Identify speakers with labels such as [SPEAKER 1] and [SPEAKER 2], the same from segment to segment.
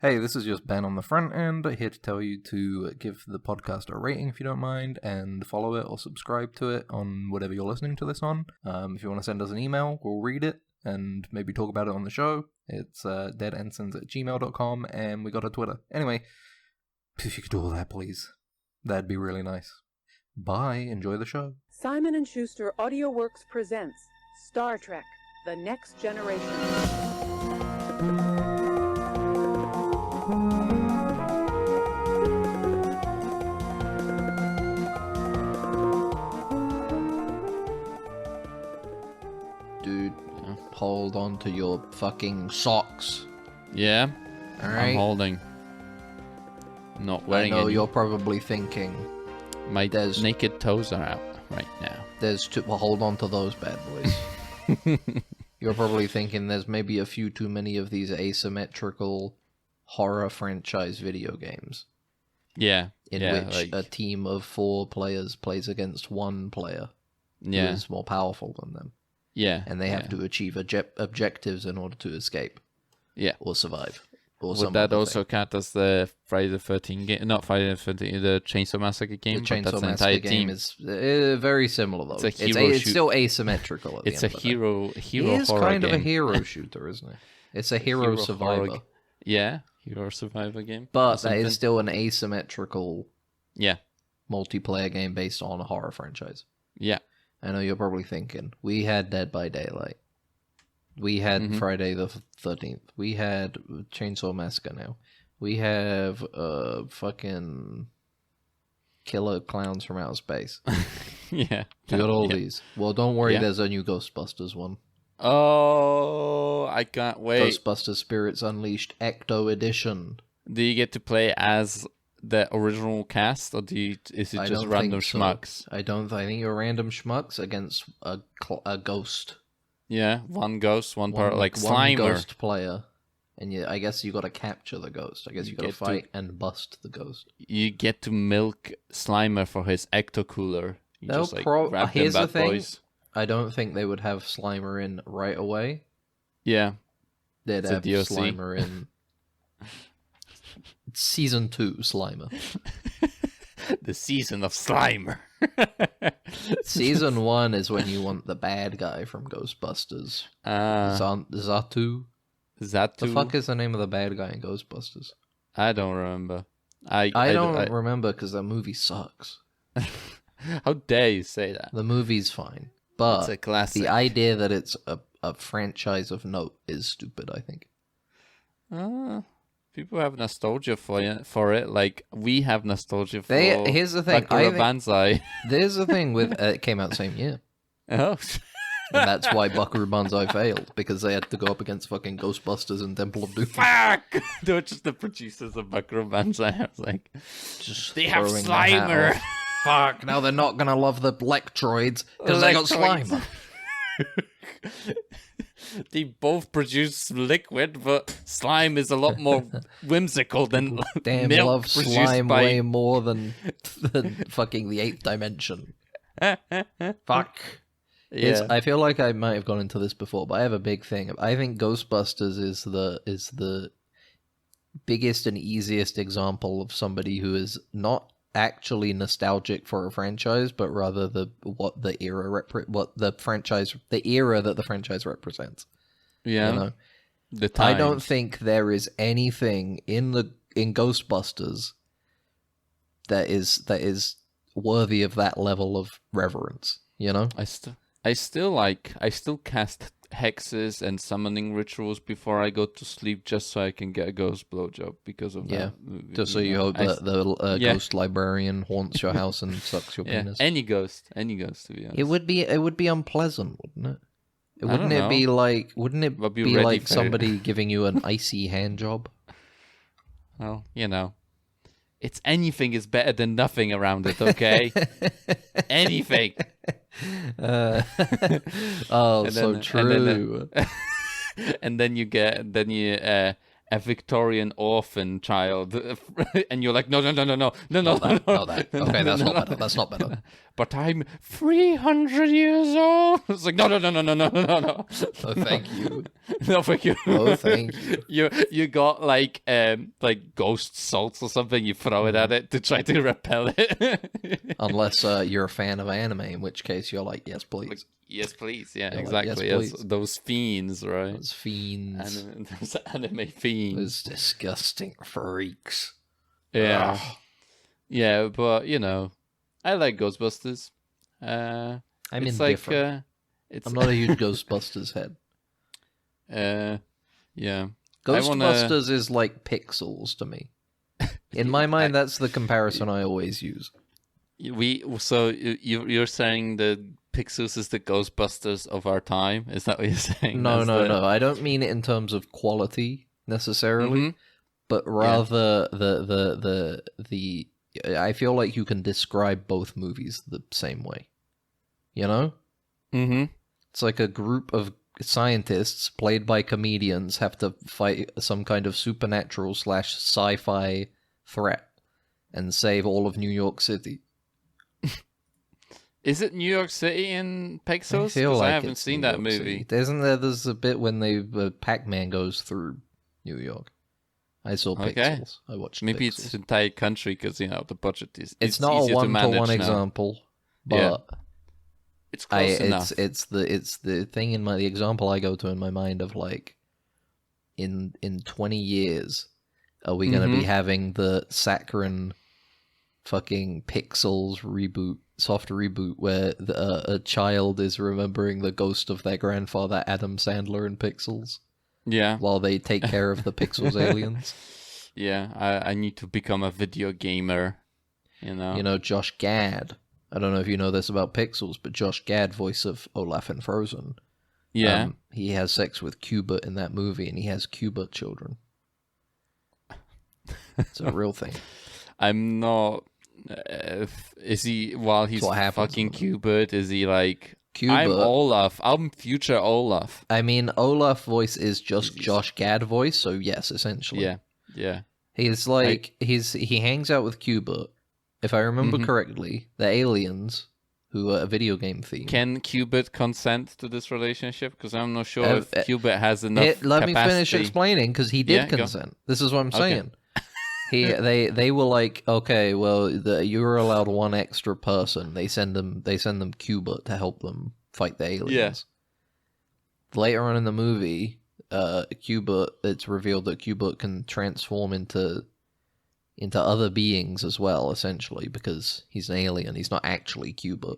[SPEAKER 1] Hey, this is just Ben on the front end, here to tell you to give the podcast a rating if you don't mind, and follow it or subscribe to it on whatever you're listening to this on. If you want to send us an email, we'll read it and maybe talk about it on the show. It's deadensigns@gmail.com, and we got a Twitter. Anyway, if you could do all that, please. That'd be really nice. Bye, enjoy the show.
[SPEAKER 2] Simon & Schuster AudioWorks presents Star Trek: The Next Generation.
[SPEAKER 3] Dude, hold on to your fucking socks.
[SPEAKER 4] Yeah?
[SPEAKER 3] Alright?
[SPEAKER 4] I'm holding. Not wearing
[SPEAKER 3] I know
[SPEAKER 4] any.
[SPEAKER 3] you're probably thinking,
[SPEAKER 4] My
[SPEAKER 3] there's-
[SPEAKER 4] naked toes are out right now.
[SPEAKER 3] well, hold on to those bad boys. You're probably thinking there's maybe a few too many of these asymmetrical horror franchise video games.
[SPEAKER 4] Yeah.
[SPEAKER 3] In
[SPEAKER 4] yeah,
[SPEAKER 3] which
[SPEAKER 4] like,
[SPEAKER 3] a team of 4 players plays against one player who
[SPEAKER 4] yeah.
[SPEAKER 3] is more powerful than them.
[SPEAKER 4] Yeah.
[SPEAKER 3] And they have to achieve objectives in order to escape.
[SPEAKER 4] Yeah.
[SPEAKER 3] Or survive. Or
[SPEAKER 4] Would
[SPEAKER 3] some
[SPEAKER 4] that
[SPEAKER 3] other
[SPEAKER 4] also
[SPEAKER 3] thing.
[SPEAKER 4] count as the Friday the 13th game? Not Friday the 13th, the Chainsaw Massacre game?
[SPEAKER 3] The
[SPEAKER 4] but that's
[SPEAKER 3] Chainsaw
[SPEAKER 4] the
[SPEAKER 3] Massacre
[SPEAKER 4] entire
[SPEAKER 3] game
[SPEAKER 4] team.
[SPEAKER 3] is very similar, though.
[SPEAKER 4] It's a hero
[SPEAKER 3] it's
[SPEAKER 4] shoot-
[SPEAKER 3] still asymmetrical at the
[SPEAKER 4] It's
[SPEAKER 3] end
[SPEAKER 4] a
[SPEAKER 3] of the day.
[SPEAKER 4] hero
[SPEAKER 3] It is
[SPEAKER 4] horror
[SPEAKER 3] kind
[SPEAKER 4] game.
[SPEAKER 3] of a hero shooter, isn't it? It's a hero survivor.
[SPEAKER 4] horror Yeah, hero survivor game.
[SPEAKER 3] But
[SPEAKER 4] or
[SPEAKER 3] that
[SPEAKER 4] something.
[SPEAKER 3] is still an asymmetrical
[SPEAKER 4] Yeah,
[SPEAKER 3] multiplayer game based on a horror franchise.
[SPEAKER 4] yeah.
[SPEAKER 3] I know you're probably thinking, we had Dead by Daylight. We had
[SPEAKER 4] Mhm.
[SPEAKER 3] Friday the 13th. We had Chainsaw Massacre now. We have fucking Killer Clowns from Outer Space.
[SPEAKER 4] Yeah.
[SPEAKER 3] We got all
[SPEAKER 4] Yeah.
[SPEAKER 3] these. Well, don't worry,
[SPEAKER 4] Yeah.
[SPEAKER 3] there's a new Ghostbusters one.
[SPEAKER 4] Oh, I can't wait.
[SPEAKER 3] Ghostbusters Spirits Unleashed Ecto Edition.
[SPEAKER 4] Do you get to play as the original cast, or is it
[SPEAKER 3] I
[SPEAKER 4] just
[SPEAKER 3] don't
[SPEAKER 4] random
[SPEAKER 3] think so.
[SPEAKER 4] schmucks?
[SPEAKER 3] I think you're random schmucks against a ghost.
[SPEAKER 4] Yeah, one ghost, one part, like
[SPEAKER 3] one
[SPEAKER 4] Slimer.
[SPEAKER 3] ghost player. And I guess you got to capture the ghost. I guess you got to
[SPEAKER 4] get to-
[SPEAKER 3] fight and bust the ghost.
[SPEAKER 4] You get to milk Slimer for his ecto cooler. You
[SPEAKER 3] They'll
[SPEAKER 4] just like
[SPEAKER 3] pro-
[SPEAKER 4] grab them
[SPEAKER 3] here's the
[SPEAKER 4] bad
[SPEAKER 3] thing.
[SPEAKER 4] boys.
[SPEAKER 3] I don't think they would have Slimer in right away.
[SPEAKER 4] Yeah,
[SPEAKER 3] They'd
[SPEAKER 4] It's a
[SPEAKER 3] have
[SPEAKER 4] DLC.
[SPEAKER 3] Slimer in Season 2 Slimer.
[SPEAKER 4] the season of Slimer.
[SPEAKER 3] Season 1 is when you want the bad guy from Ghostbusters. Zatu?
[SPEAKER 4] Zatu.
[SPEAKER 3] The fuck is the name of the bad guy in Ghostbusters?
[SPEAKER 4] I don't remember. I
[SPEAKER 3] don't remember because that movie sucks.
[SPEAKER 4] How dare you say that?
[SPEAKER 3] The movie's fine. But
[SPEAKER 4] It's a classic.
[SPEAKER 3] the idea that it's a franchise of note is stupid, I think.
[SPEAKER 4] People have nostalgia for it. Like we have nostalgia for.
[SPEAKER 3] Here's the thing.
[SPEAKER 4] Bakura Banzai.
[SPEAKER 3] There's the thing with... it came out the same year.
[SPEAKER 4] Oh.
[SPEAKER 3] And that's why Buckaroo Banzai failed. Because they had to go up against fucking Ghostbusters and Temple of Doom.
[SPEAKER 4] Fuck! They were just the producers of Bakura Banzai. I was like,
[SPEAKER 3] Just
[SPEAKER 4] they have
[SPEAKER 3] throwing the hat
[SPEAKER 4] Slimer.
[SPEAKER 3] off. Fuck, now they're not gonna love the Lectroids because they got
[SPEAKER 4] Lectroids.
[SPEAKER 3] Slimer.
[SPEAKER 4] They both produce liquid, but slime is a lot more whimsical than
[SPEAKER 3] Damn,
[SPEAKER 4] milk
[SPEAKER 3] love
[SPEAKER 4] produced
[SPEAKER 3] slime
[SPEAKER 4] by...
[SPEAKER 3] way more than fucking the 8th dimension. Fuck.
[SPEAKER 4] Yeah.
[SPEAKER 3] I feel like I might have gone into this before, but I have a big thing. I think Ghostbusters is the biggest and easiest example of somebody who is not actually nostalgic for a franchise, but rather the era that the franchise represents.
[SPEAKER 4] Yeah.
[SPEAKER 3] You know?
[SPEAKER 4] The
[SPEAKER 3] I
[SPEAKER 4] times.
[SPEAKER 3] don't think there is anything in Ghostbusters that is worthy of that level of reverence. You know,
[SPEAKER 4] I still cast hexes and summoning rituals before I go to sleep just so I can get a ghost blowjob because of
[SPEAKER 3] Yeah.
[SPEAKER 4] that.
[SPEAKER 3] just so you hope that the
[SPEAKER 4] Yeah.
[SPEAKER 3] ghost librarian haunts your house and sucks your
[SPEAKER 4] Yeah,
[SPEAKER 3] penis.
[SPEAKER 4] any ghost to be honest.
[SPEAKER 3] It would be unpleasant, wouldn't it?
[SPEAKER 4] I
[SPEAKER 3] Wouldn't
[SPEAKER 4] don't
[SPEAKER 3] it be
[SPEAKER 4] know.
[SPEAKER 3] like? Wouldn't it
[SPEAKER 4] But be
[SPEAKER 3] be
[SPEAKER 4] ready
[SPEAKER 3] like
[SPEAKER 4] for it.
[SPEAKER 3] somebody giving you an icy hand job?
[SPEAKER 4] Well, it's anything is better than nothing around it. Okay, anything.
[SPEAKER 3] Oh,
[SPEAKER 4] And
[SPEAKER 3] so
[SPEAKER 4] then-
[SPEAKER 3] true.
[SPEAKER 4] And then you a Victorian orphan child, and you're like, no.
[SPEAKER 3] Not that. Okay, that's not better. That's not better.
[SPEAKER 4] But I'm 300 years old. It's like, no.
[SPEAKER 3] Oh, thank you.
[SPEAKER 4] No, thank you.
[SPEAKER 3] Oh, thank you.
[SPEAKER 4] You got like ghost salt or something. You throw it at it to try to repel it.
[SPEAKER 3] Unless you're a fan of anime, in which case you're like, yes, please.
[SPEAKER 4] Yes, please. Yeah,
[SPEAKER 3] You're
[SPEAKER 4] exactly.
[SPEAKER 3] like,
[SPEAKER 4] Yes,
[SPEAKER 3] yes, please.
[SPEAKER 4] those fiends, right?
[SPEAKER 3] Those fiends.
[SPEAKER 4] Those anime fiends.
[SPEAKER 3] Those disgusting freaks.
[SPEAKER 4] Yeah.
[SPEAKER 3] Ugh.
[SPEAKER 4] Yeah, but I like Ghostbusters.
[SPEAKER 3] I'm
[SPEAKER 4] it's
[SPEAKER 3] indifferent.
[SPEAKER 4] It's
[SPEAKER 3] I'm not a huge Ghostbusters head.
[SPEAKER 4] Yeah.
[SPEAKER 3] Ghostbusters is like Pixels to me. In my mind, that's the comparison I always use.
[SPEAKER 4] You're saying that Pixels is the Ghostbusters of our time? Is that what you're saying?
[SPEAKER 3] No. I don't mean it in terms of quality necessarily, but rather the. I feel like you can describe both movies the same way. You know?
[SPEAKER 4] Mm-hmm.
[SPEAKER 3] It's like a group of scientists played by comedians have to fight some kind of supernatural / sci-fi threat and save all of New York City.
[SPEAKER 4] Is it New York City in Pixels?
[SPEAKER 3] I feel
[SPEAKER 4] Because
[SPEAKER 3] like
[SPEAKER 4] I haven't
[SPEAKER 3] it's
[SPEAKER 4] seen
[SPEAKER 3] New
[SPEAKER 4] that
[SPEAKER 3] York
[SPEAKER 4] movie.
[SPEAKER 3] City. There's a bit when Pac-Man goes through New York. I saw Pixels.
[SPEAKER 4] Okay.
[SPEAKER 3] I watched
[SPEAKER 4] Maybe
[SPEAKER 3] Pixels.
[SPEAKER 4] it's the entire country because the budget is.
[SPEAKER 3] It's not a
[SPEAKER 4] easier to
[SPEAKER 3] one-to-one
[SPEAKER 4] manage now.
[SPEAKER 3] example, but
[SPEAKER 4] Yeah. It's close enough.
[SPEAKER 3] it's the thing in the example I go to in my mind of like in 20 years are we going to be having the saccharine fucking Pixels soft reboot where a child is remembering the ghost of their grandfather Adam Sandler in Pixels
[SPEAKER 4] Yeah.
[SPEAKER 3] while they take care of the Pixels aliens.
[SPEAKER 4] Yeah. I need to become a video gamer. You know.
[SPEAKER 3] Josh Gad. I don't know if you know this about Pixels, but Josh Gad, voice of Olaf in Frozen.
[SPEAKER 4] Yeah.
[SPEAKER 3] He has sex with Cuba in that movie, and he has Cuba children. It's a real thing.
[SPEAKER 4] I'm not. Is he while he's
[SPEAKER 3] what happens
[SPEAKER 4] fucking
[SPEAKER 3] to
[SPEAKER 4] Cubert? Is he like?
[SPEAKER 3] Cuba.
[SPEAKER 4] I'm Olaf. I'm future Olaf.
[SPEAKER 3] I mean, Olaf voice is just Josh Gad voice, so yes, essentially.
[SPEAKER 4] Yeah.
[SPEAKER 3] He's like he hangs out with Cuba. If I remember correctly, the aliens who are a video game theme.
[SPEAKER 4] Can Cubert consent to this relationship? Because I'm not sure if Cubert has enough.
[SPEAKER 3] Let me finish
[SPEAKER 4] capacity.
[SPEAKER 3] explaining, because he did consent. This is what I'm saying. They were like, okay, well, you're allowed one extra person. They send them Cuba to help them fight the aliens. Yeah. Later on in the movie, it's revealed that Cuba can transform into other beings as well, essentially, because he's an alien. He's not actually Cuba.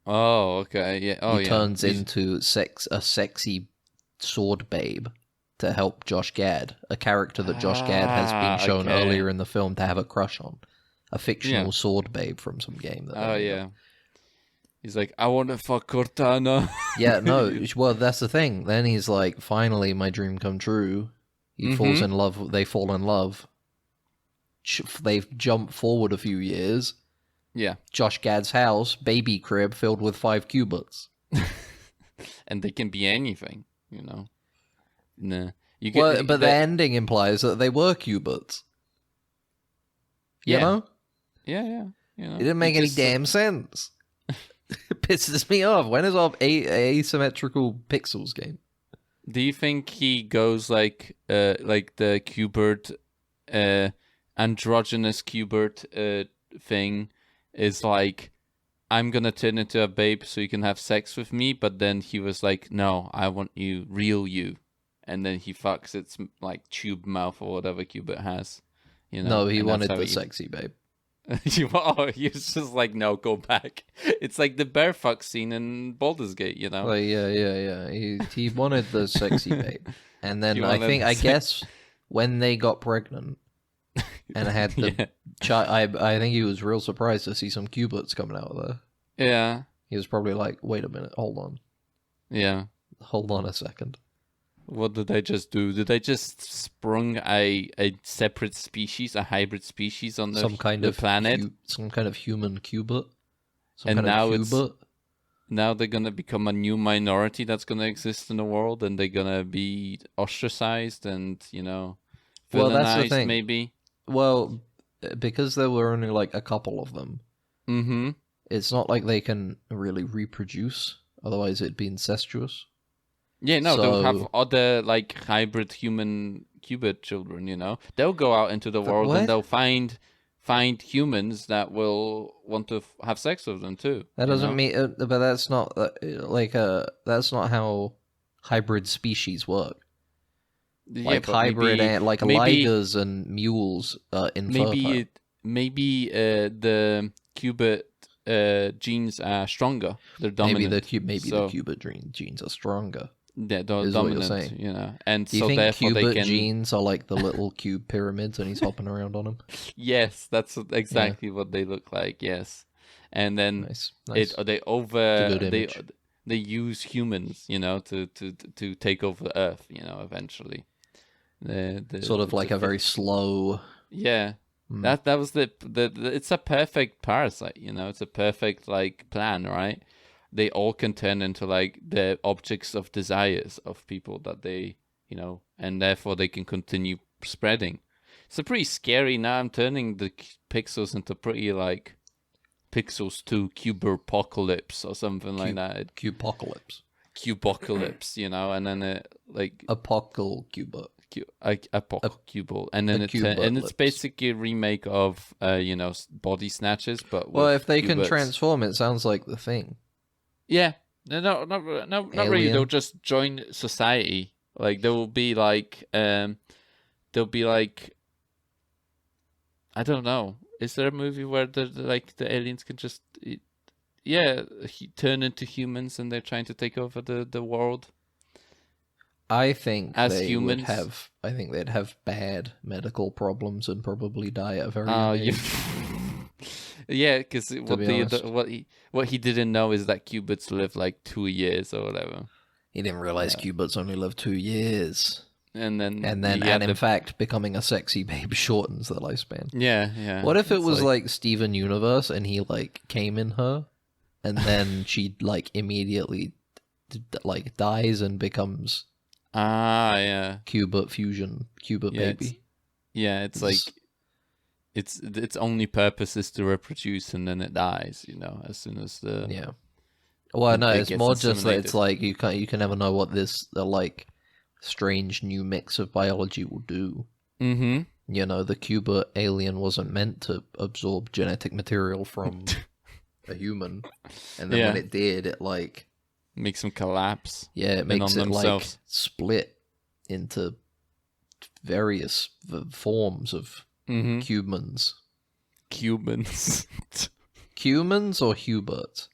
[SPEAKER 4] Oh, okay, yeah.
[SPEAKER 3] He turns into a sexy sword babe to help Josh Gad, a character that Josh Gad has been shown earlier in the film to have a crush on. A fictional sword babe from some game.
[SPEAKER 4] He's like, I want to fuck Cortana.
[SPEAKER 3] Yeah, no, well, that's the thing. Then he's like, finally, my dream come true. He falls in love. They fall in love. They've jumped forward a few years.
[SPEAKER 4] Yeah.
[SPEAKER 3] Josh Gad's house, baby crib filled with 5 cubits.
[SPEAKER 4] And they can be anything, Nah.
[SPEAKER 3] But the ending implies that they were cubits. You know?
[SPEAKER 4] Yeah.
[SPEAKER 3] It didn't make any damn sense. It pisses me off. When is our asymmetrical Pixels game?
[SPEAKER 4] Do you think he goes like the Cubert, androgynous Cubert thing is like, I'm gonna turn into a babe so you can have sex with me, but then he was like, no, I want you, real you. And then he fucks its like tube mouth or whatever Cubert has.
[SPEAKER 3] No, he wanted the sexy babe.
[SPEAKER 4] He was just like, no, go back. It's like the bear fuck scene in Baldur's Gate,
[SPEAKER 3] Well, yeah. He wanted the sexy babe. And then I guess when they got pregnant and had the child, I think he was real surprised to see some Cuberts coming out of there.
[SPEAKER 4] Yeah.
[SPEAKER 3] He was probably like, wait a minute, hold on.
[SPEAKER 4] Yeah.
[SPEAKER 3] Hold on a second.
[SPEAKER 4] What did they just do? Did they just sprung a separate species, a hybrid species on the planet?
[SPEAKER 3] Some kind of human Cubert?
[SPEAKER 4] Now they're going to become a new minority that's going to exist in the world, and they're going to be ostracized and,
[SPEAKER 3] Well, that's the
[SPEAKER 4] villainized,
[SPEAKER 3] thing.
[SPEAKER 4] maybe.
[SPEAKER 3] Well, because there were only like a couple of them,
[SPEAKER 4] Mm-hmm.
[SPEAKER 3] it's not like they can really reproduce. Otherwise, it'd be incestuous.
[SPEAKER 4] Yeah, no, they'll have
[SPEAKER 3] So-
[SPEAKER 4] other like hybrid human qubit children. They'll go out into the world
[SPEAKER 3] what?
[SPEAKER 4] and they'll find humans that will want to have sex with them too.
[SPEAKER 3] That doesn't mean, but that's not that's not how hybrid species work.
[SPEAKER 4] Yeah,
[SPEAKER 3] Like
[SPEAKER 4] but
[SPEAKER 3] hybrid,
[SPEAKER 4] maybe,
[SPEAKER 3] like
[SPEAKER 4] maybe
[SPEAKER 3] ligers and mules are infertile.
[SPEAKER 4] maybe the qubit genes are stronger. They're dominant.
[SPEAKER 3] Maybe
[SPEAKER 4] so,
[SPEAKER 3] the qubit genes are stronger.
[SPEAKER 4] they're
[SPEAKER 3] is what you're
[SPEAKER 4] dominant.
[SPEAKER 3] saying.
[SPEAKER 4] And
[SPEAKER 3] Do you
[SPEAKER 4] so
[SPEAKER 3] think
[SPEAKER 4] therefore they
[SPEAKER 3] qubit
[SPEAKER 4] can.
[SPEAKER 3] genes are like the little cube pyramids and he's hopping around on them?
[SPEAKER 4] Yes, that's exactly what they look like. Yes, and then
[SPEAKER 3] Nice.
[SPEAKER 4] they
[SPEAKER 3] It's a good image.
[SPEAKER 4] they use humans, to take over Earth, eventually.
[SPEAKER 3] Sort of like a very slow.
[SPEAKER 4] yeah.
[SPEAKER 3] Hmm.
[SPEAKER 4] That was the it's a perfect parasite, it's a perfect like plan, right? They all can turn into like the objects of desires of people that they, and therefore they can continue spreading. It's a pretty scary. Now I'm turning the pixels into pretty like Pixels 2 Cuberpocalypse or something like that.
[SPEAKER 3] Cubocalypse.
[SPEAKER 4] Cubocalypse, and then it like
[SPEAKER 3] Apocalypse.
[SPEAKER 4] Cubal, and then and it's basically a remake of Body Snatchers, but
[SPEAKER 3] Well,
[SPEAKER 4] with
[SPEAKER 3] if they can
[SPEAKER 4] cubits.
[SPEAKER 3] transform, it sounds like the Thing.
[SPEAKER 4] Yeah, no, not really.
[SPEAKER 3] Alien.
[SPEAKER 4] They'll just join society. Like there will be like there'll be like I don't know. Is there a movie where the aliens can just turn into humans and they're trying to take over the world?
[SPEAKER 3] I think
[SPEAKER 4] As
[SPEAKER 3] they
[SPEAKER 4] humans?
[SPEAKER 3] would have. I think they'd have bad medical problems and probably die at a very
[SPEAKER 4] Oh,
[SPEAKER 3] young
[SPEAKER 4] yeah.
[SPEAKER 3] age.
[SPEAKER 4] Yeah, because
[SPEAKER 3] be honest.
[SPEAKER 4] what he didn't know is that qubits live like 2 years or whatever,
[SPEAKER 3] He didn't realize qubits only live 2 years,
[SPEAKER 4] and then
[SPEAKER 3] in fact, becoming a sexy babe shortens the lifespan.
[SPEAKER 4] yeah.
[SPEAKER 3] What if it
[SPEAKER 4] It's
[SPEAKER 3] was like Steven Universe and he like came in her, and then she like immediately like dies and becomes
[SPEAKER 4] yeah,
[SPEAKER 3] qubit fusion, qubit
[SPEAKER 4] Yeah,
[SPEAKER 3] baby.
[SPEAKER 4] it's like its only purpose is to reproduce, and then it dies. As soon as the
[SPEAKER 3] Yeah. Well, no,
[SPEAKER 4] it
[SPEAKER 3] it's
[SPEAKER 4] gets
[SPEAKER 3] more just that it's
[SPEAKER 4] assimilated.
[SPEAKER 3] like you can never know what this like strange new mix of biology will do.
[SPEAKER 4] Mm-hmm.
[SPEAKER 3] The qubit alien wasn't meant to absorb genetic material from a human, and then when
[SPEAKER 4] Yeah.
[SPEAKER 3] it did, it like
[SPEAKER 4] Makes them collapse.
[SPEAKER 3] it
[SPEAKER 4] on
[SPEAKER 3] makes it like
[SPEAKER 4] themselves.
[SPEAKER 3] split into various forms of
[SPEAKER 4] Mm-hmm.
[SPEAKER 3] humans.
[SPEAKER 4] Cubans.
[SPEAKER 3] Humans or Hubert?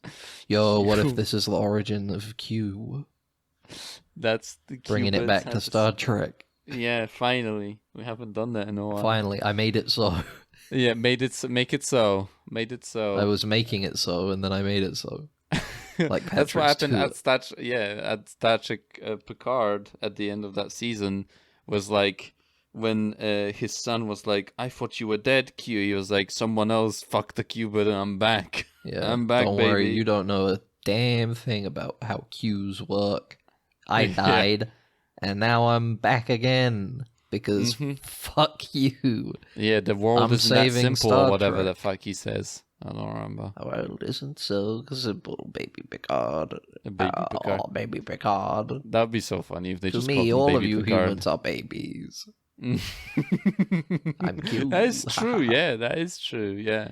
[SPEAKER 3] Yo, what if this is the origin of Q?
[SPEAKER 4] That's the
[SPEAKER 3] Bringing it
[SPEAKER 4] Cubans
[SPEAKER 3] back
[SPEAKER 4] have
[SPEAKER 3] to Star Trek.
[SPEAKER 4] Yeah, finally. We haven't done that in a while.
[SPEAKER 3] Finally, I made it so.
[SPEAKER 4] Yeah, make it so. Made it so.
[SPEAKER 3] I was making it so, and then I made it so. Like
[SPEAKER 4] That's what
[SPEAKER 3] Patrick's
[SPEAKER 4] happened
[SPEAKER 3] too.
[SPEAKER 4] at Star Trek Picard at the end of that season. Was like when his son was like, "I thought you were dead, Q." He was like, "Someone else fucked the Cubit, and I'm back."
[SPEAKER 3] Yeah,
[SPEAKER 4] I'm back,
[SPEAKER 3] don't worry,
[SPEAKER 4] baby.
[SPEAKER 3] you don't know a damn thing about how Qs work. I
[SPEAKER 4] Yeah.
[SPEAKER 3] died, and now I'm back again because
[SPEAKER 4] Mhm.
[SPEAKER 3] fuck you.
[SPEAKER 4] Yeah, the world
[SPEAKER 3] I'm
[SPEAKER 4] isn't that
[SPEAKER 3] saving
[SPEAKER 4] simple,
[SPEAKER 3] Star
[SPEAKER 4] or whatever the
[SPEAKER 3] Trek.
[SPEAKER 4] fuck he says. I don't remember.
[SPEAKER 3] The world isn't so simple, baby Picard.
[SPEAKER 4] Baby Picard.
[SPEAKER 3] Oh, baby Picard.
[SPEAKER 4] That'd be so funny if they
[SPEAKER 3] To
[SPEAKER 4] just
[SPEAKER 3] me,
[SPEAKER 4] called him
[SPEAKER 3] all of
[SPEAKER 4] Baby
[SPEAKER 3] you
[SPEAKER 4] Picard.
[SPEAKER 3] humans are babies. I'm cute.
[SPEAKER 4] That is true. Yeah, that is true. Yeah.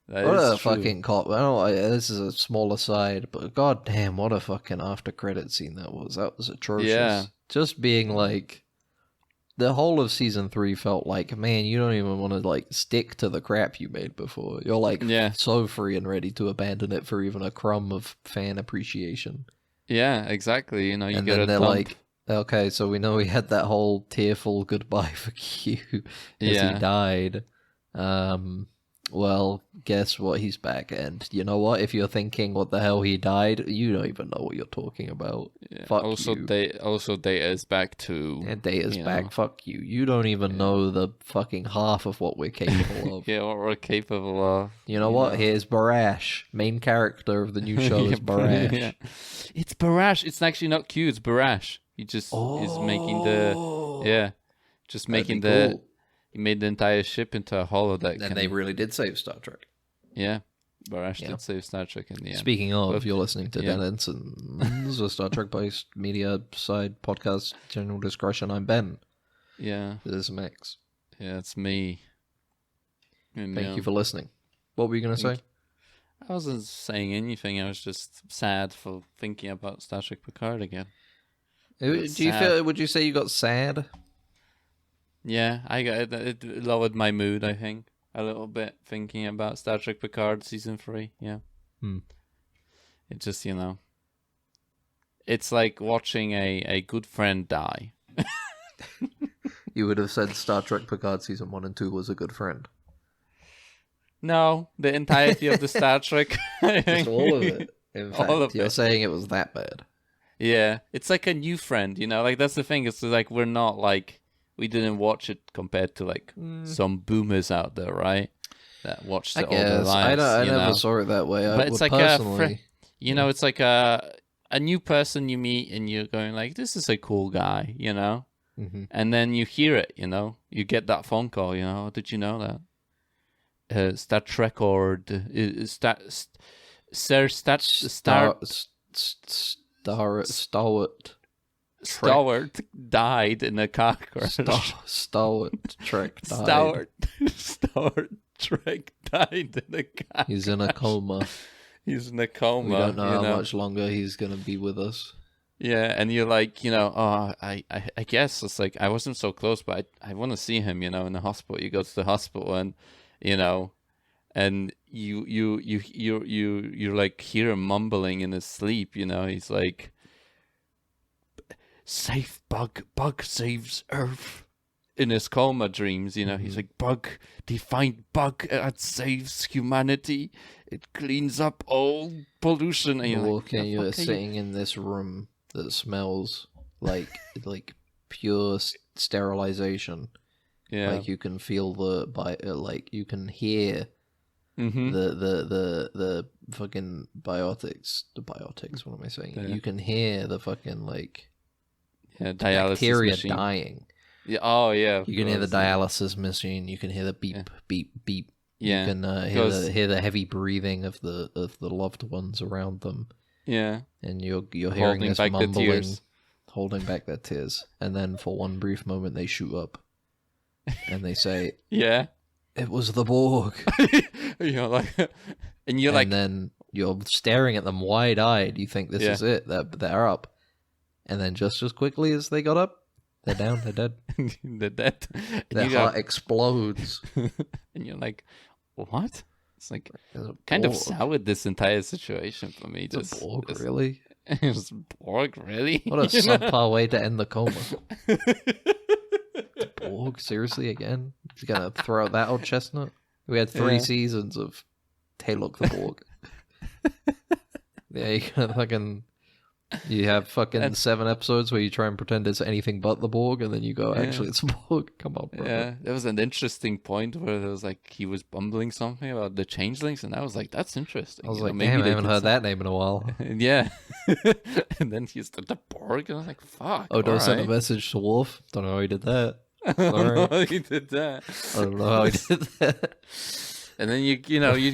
[SPEAKER 4] That
[SPEAKER 3] What
[SPEAKER 4] is
[SPEAKER 3] a
[SPEAKER 4] true.
[SPEAKER 3] fucking cop! This is a small aside, but god damn, what a fucking after credit scene that was. That was atrocious.
[SPEAKER 4] Yeah.
[SPEAKER 3] Just being like, the whole of season 3 felt like, man, you don't even want to like stick to the crap you made before. You're like
[SPEAKER 4] Yeah.
[SPEAKER 3] so free and ready to abandon it for even a crumb of fan appreciation.
[SPEAKER 4] Yeah, exactly. You
[SPEAKER 3] and
[SPEAKER 4] get
[SPEAKER 3] then
[SPEAKER 4] a
[SPEAKER 3] they're
[SPEAKER 4] dump.
[SPEAKER 3] like, okay, so we know we had that whole tearful goodbye for Q as
[SPEAKER 4] Yeah.
[SPEAKER 3] he died. Well, guess what? He's back, and you know what? If you're thinking, what the hell, he died, you don't even know what you're talking about.
[SPEAKER 4] Yeah.
[SPEAKER 3] Fuck
[SPEAKER 4] also,
[SPEAKER 3] you.
[SPEAKER 4] Data is back too.
[SPEAKER 3] And Data's
[SPEAKER 4] you
[SPEAKER 3] back.
[SPEAKER 4] know.
[SPEAKER 3] Fuck you. You don't even know the fucking half of what we're capable of.
[SPEAKER 4] Yeah, what we're capable of.
[SPEAKER 3] You know what? Here's Barash. Main character of the new show is Barash.
[SPEAKER 4] Yeah. It's Barash. It's actually not Q. It's Barash. He just is making the Just
[SPEAKER 3] That'd
[SPEAKER 4] making
[SPEAKER 3] be
[SPEAKER 4] the
[SPEAKER 3] cool.
[SPEAKER 4] he made the entire ship into a holodeck.
[SPEAKER 3] And they really did save Star Trek.
[SPEAKER 4] yeah, Barash
[SPEAKER 3] Yeah.
[SPEAKER 4] did save Star Trek in the end.
[SPEAKER 3] Speaking of,
[SPEAKER 4] But-
[SPEAKER 3] you're listening to
[SPEAKER 4] yeah.
[SPEAKER 3] Dan Ensigns, a Star Trek-based media side podcast. General discretion. I'm Ben.
[SPEAKER 4] Yeah,
[SPEAKER 3] This is Max.
[SPEAKER 4] yeah, it's me. And,
[SPEAKER 3] Thank you for listening. What were you going to say?
[SPEAKER 4] I wasn't saying anything. I was just sad for thinking about Star Trek Picard again.
[SPEAKER 3] Do
[SPEAKER 4] It's
[SPEAKER 3] you
[SPEAKER 4] sad.
[SPEAKER 3] feel? Would you say you got sad?
[SPEAKER 4] Yeah, I got it lowered my mood, I think, a little bit thinking about Star Trek Picard season 3. Yeah. It just, it's like watching a good friend die.
[SPEAKER 3] You would have said Star Trek Picard season 1 and 2 was a good friend.
[SPEAKER 4] No, the entirety of the Star Trek. I
[SPEAKER 3] Just
[SPEAKER 4] think.
[SPEAKER 3] all of it. In fact,
[SPEAKER 4] All of
[SPEAKER 3] you're
[SPEAKER 4] it.
[SPEAKER 3] saying it was that bad.
[SPEAKER 4] Yeah, it's like a new friend, like that's the thing. It's like we're not like we didn't watch it compared to like some boomers out there, right? That watched
[SPEAKER 3] I
[SPEAKER 4] it all their
[SPEAKER 3] guess
[SPEAKER 4] lives.
[SPEAKER 3] I never
[SPEAKER 4] know?
[SPEAKER 3] saw it that way.
[SPEAKER 4] But it's like a
[SPEAKER 3] personally,
[SPEAKER 4] it's like a new person you meet and you're going like, this is a cool guy,
[SPEAKER 3] Mhm.
[SPEAKER 4] and then you hear it, you get that phone call, did you know that? Star Trek or Stalwart died in a car crash.
[SPEAKER 3] Stalwart Trek died.
[SPEAKER 4] Stalwart Trek died in a car.
[SPEAKER 3] He's in a coma.
[SPEAKER 4] He's in a coma.
[SPEAKER 3] We don't know how much longer he's gonna be with us.
[SPEAKER 4] Yeah, and you're like, I guess it's like I wasn't so close, but I want to see him, in the hospital. You go to the hospital, and and you like hear him mumbling in his sleep. He's like, "Save Bug saves Earth." In his coma dreams, he's like, "Bug, define Bug, that saves humanity. It cleans up all pollution." And you're like, "The
[SPEAKER 3] you're
[SPEAKER 4] fuck are you-"
[SPEAKER 3] sitting in this room that smells like pure sterilization.
[SPEAKER 4] Yeah.
[SPEAKER 3] Like you can feel like you can hear
[SPEAKER 4] Mm-hmm.
[SPEAKER 3] the fucking biotics. The biotics. What am I saying?
[SPEAKER 4] Yeah.
[SPEAKER 3] You can hear the fucking
[SPEAKER 4] Yeah, dialysis
[SPEAKER 3] bacteria
[SPEAKER 4] machine.
[SPEAKER 3] dying.
[SPEAKER 4] Yeah. Oh, yeah. of
[SPEAKER 3] You can hear the
[SPEAKER 4] course.
[SPEAKER 3] dialysis machine. You can hear the beep, beep, beep.
[SPEAKER 4] Yeah.
[SPEAKER 3] You can hear the heavy breathing of the loved ones around them,
[SPEAKER 4] Yeah.
[SPEAKER 3] and you're hearing
[SPEAKER 4] Holding
[SPEAKER 3] this
[SPEAKER 4] back the
[SPEAKER 3] mumbling,
[SPEAKER 4] tears.
[SPEAKER 3] holding back their tears, and then for one brief moment they shoot up, and they say,
[SPEAKER 4] Yeah.
[SPEAKER 3] "It was the Borg,"
[SPEAKER 4] and you're like,
[SPEAKER 3] and then you're staring at them wide-eyed. You think this
[SPEAKER 4] Yeah.
[SPEAKER 3] is it? They're up, and then just as quickly as they got up, they're down. They're dead.
[SPEAKER 4] they're dead. And
[SPEAKER 3] Their
[SPEAKER 4] you
[SPEAKER 3] heart
[SPEAKER 4] go-
[SPEAKER 3] explodes.
[SPEAKER 4] and you're like, what? It's like
[SPEAKER 3] There's a
[SPEAKER 4] kind of
[SPEAKER 3] Borg.
[SPEAKER 4] soured this entire situation for me.
[SPEAKER 3] The
[SPEAKER 4] Just
[SPEAKER 3] Borg,
[SPEAKER 4] just-
[SPEAKER 3] really?
[SPEAKER 4] It's Borg, really?
[SPEAKER 3] What a
[SPEAKER 4] You know?
[SPEAKER 3] subpar way to end the coma. Borg, seriously, again? He's gonna throw out that old chestnut? We had 3
[SPEAKER 4] Yeah.
[SPEAKER 3] seasons of Hey Look the Borg. Yeah, you got fucking... You have fucking
[SPEAKER 4] And-
[SPEAKER 3] 7 episodes where you try and pretend it's anything but the Borg, and then you go,
[SPEAKER 4] Yeah.
[SPEAKER 3] actually, it's a Borg. Come on, bro.
[SPEAKER 4] Yeah, there was an interesting point where there was like he was bumbling something about the changelings, and I was like, "That's interesting."
[SPEAKER 3] I was
[SPEAKER 4] You know,
[SPEAKER 3] like,
[SPEAKER 4] maybe
[SPEAKER 3] damn, I
[SPEAKER 4] they
[SPEAKER 3] haven't
[SPEAKER 4] did
[SPEAKER 3] heard
[SPEAKER 4] some-
[SPEAKER 3] that name in a while.
[SPEAKER 4] Yeah, and then he's the Borg, and I was like, "Fuck."
[SPEAKER 3] Odo sent a
[SPEAKER 4] alright.
[SPEAKER 3] message to Worf. Don't know how he did that.
[SPEAKER 4] I don't
[SPEAKER 3] Sorry.
[SPEAKER 4] know how he did that.
[SPEAKER 3] I don't know how he did that.
[SPEAKER 4] And then you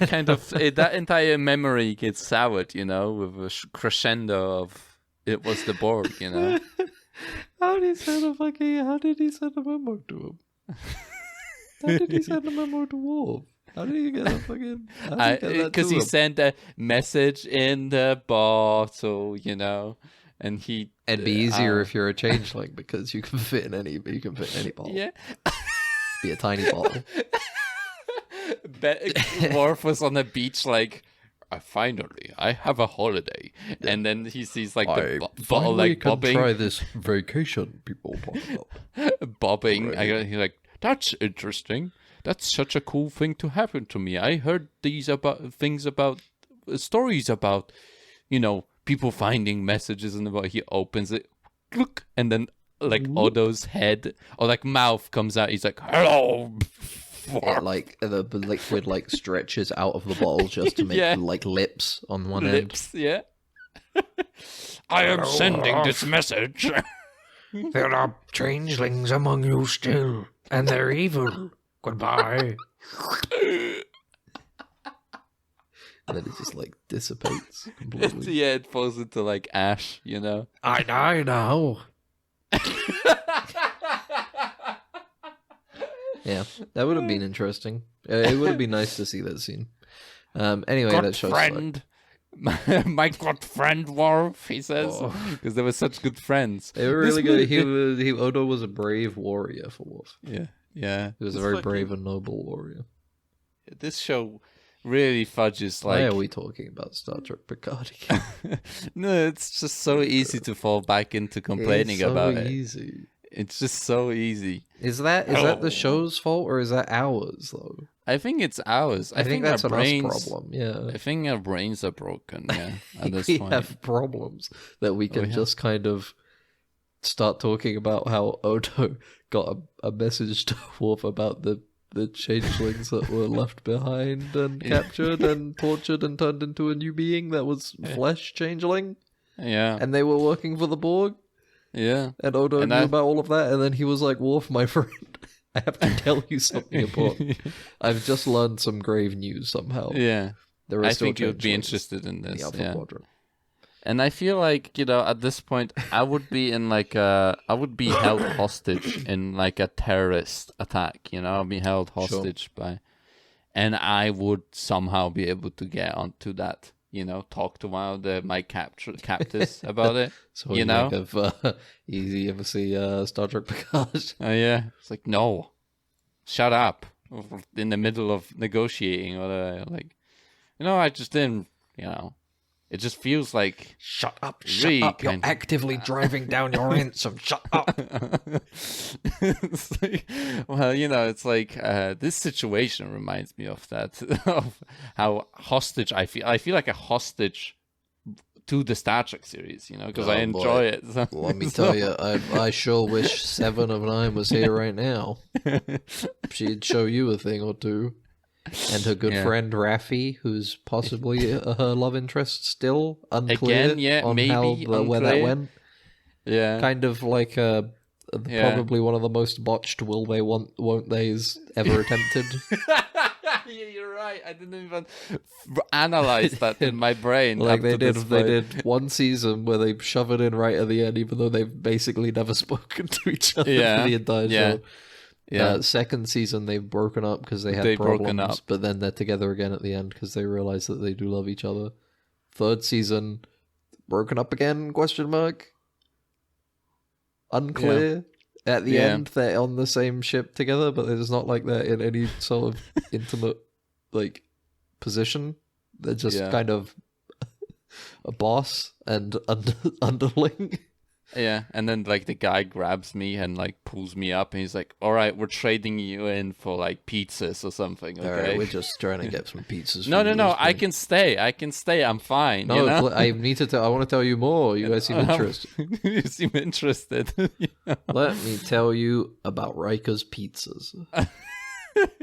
[SPEAKER 4] kind of that entire memory gets soured, with a crescendo of it was the Borg,
[SPEAKER 3] How did he send a memo to him? How did he send a memo to Wolf? How did he get a fucking...
[SPEAKER 4] Because he sent a message in the bottle, and he.
[SPEAKER 3] It'd be easier if you're a changeling because you can fit in any bottle.
[SPEAKER 4] Yeah.
[SPEAKER 3] Be a tiny bottle.
[SPEAKER 4] Worf was on the beach like, finally, I have a holiday. And then he sees like the bottle like bobbing.
[SPEAKER 3] this vacation people talk about.
[SPEAKER 4] Bobbing.
[SPEAKER 3] Right.
[SPEAKER 4] He's like, that's interesting. That's such a cool thing to happen to me. I heard stories about, people finding messages and about. He opens it, look, and then like Odo's head or like mouth comes out. He's like, hello.
[SPEAKER 3] The liquid stretches out of the bottle just to make
[SPEAKER 4] Yeah.
[SPEAKER 3] lips on one
[SPEAKER 4] Lips, yeah. I am sending this message.
[SPEAKER 3] There are changelings among you still, and they're evil. Goodbye. And then it just like dissipates completely.
[SPEAKER 4] Yeah, it falls into like ash, you know.
[SPEAKER 3] I die now. Yeah, that would have been interesting. It would have been nice to see that scene. Anyway,
[SPEAKER 4] Good
[SPEAKER 3] that show's
[SPEAKER 4] friend. My good friend Worf, he says, because they were such good friends.
[SPEAKER 3] They were really good. Odo was a brave warrior for Worf.
[SPEAKER 4] Yeah.
[SPEAKER 3] He was a very brave and noble warrior.
[SPEAKER 4] This show really fudges
[SPEAKER 3] Why
[SPEAKER 4] like.
[SPEAKER 3] are we talking about Star Trek Picard again?
[SPEAKER 4] No, it's just so easy to fall back into complaining about it.
[SPEAKER 3] Easy.
[SPEAKER 4] It's just so easy.
[SPEAKER 3] Is that the show's fault or is that ours though?
[SPEAKER 4] I think it's ours.
[SPEAKER 3] I think that's
[SPEAKER 4] our brains,
[SPEAKER 3] us problem. Yeah,
[SPEAKER 4] I think our brains are broken. Yeah, at this
[SPEAKER 3] we
[SPEAKER 4] point.
[SPEAKER 3] have problems that we can just kind of start talking about how Odo got a message to Worf about the changelings that were left behind and captured and tortured and turned into a new being that was flesh changeling.
[SPEAKER 4] Yeah,
[SPEAKER 3] And they were working for the Borg.
[SPEAKER 4] Yeah.
[SPEAKER 3] And Odo knew about all of that, and then he was like, Worf, my friend, I have to tell you something important. I've just learned some grave news somehow.
[SPEAKER 4] Yeah.
[SPEAKER 3] I
[SPEAKER 4] think you'd be interested in this.
[SPEAKER 3] The Alpha Quadrant.
[SPEAKER 4] And I feel like, at this point, I would be in I would be held hostage in like a terrorist attack, I'll be held hostage by, and I would somehow be able to get onto that, talk to one of my captors about it,
[SPEAKER 3] So you ever see Star Trek Picard?
[SPEAKER 4] Oh yeah, it's like, no, shut up, in the middle of negotiating, or I just didn't, It just feels like...
[SPEAKER 3] Shut up,
[SPEAKER 4] really
[SPEAKER 3] shut up. You're actively driving down your ransom. Shut up.
[SPEAKER 4] It's like, well, it's like this situation reminds me of that, of how hostage I feel. I feel like a hostage to the Star Trek series, because I enjoy it. So,
[SPEAKER 3] Let me tell you, I sure wish 7 of 9 was here right now. She'd show you a thing or two. And her good friend Raffi, who's possibly her love interest still, unclear on maybe where that went.
[SPEAKER 4] Yeah.
[SPEAKER 3] Kind of like probably one of the most botched will they won't they's ever attempted.
[SPEAKER 4] Yeah, you're right. I didn't even analyze that in my brain.
[SPEAKER 3] Like they did one season where they shove it in right at the end, even though they've basically never spoken to each other for the entire show. Yeah. Second season they've broken up because they had problems, but then they're together again at the end because they realize that they do love each other. Third season, broken up again? ? Unclear. Yeah. At the end, they're on the same ship together, but it's not like they're in any sort of intimate position. They're just kind of a boss and underling.
[SPEAKER 4] Yeah, and then the guy grabs me and pulls me up, and he's like, "All right, we're trading you in for pizzas or something." Okay,
[SPEAKER 3] all right, we're just trying to get some pizzas.
[SPEAKER 4] No, I can stay. I'm fine.
[SPEAKER 3] No, I need to. I want to tell you more. You guys seem interested.
[SPEAKER 4] You seem interested.
[SPEAKER 3] Let me tell you about Riker's pizzas.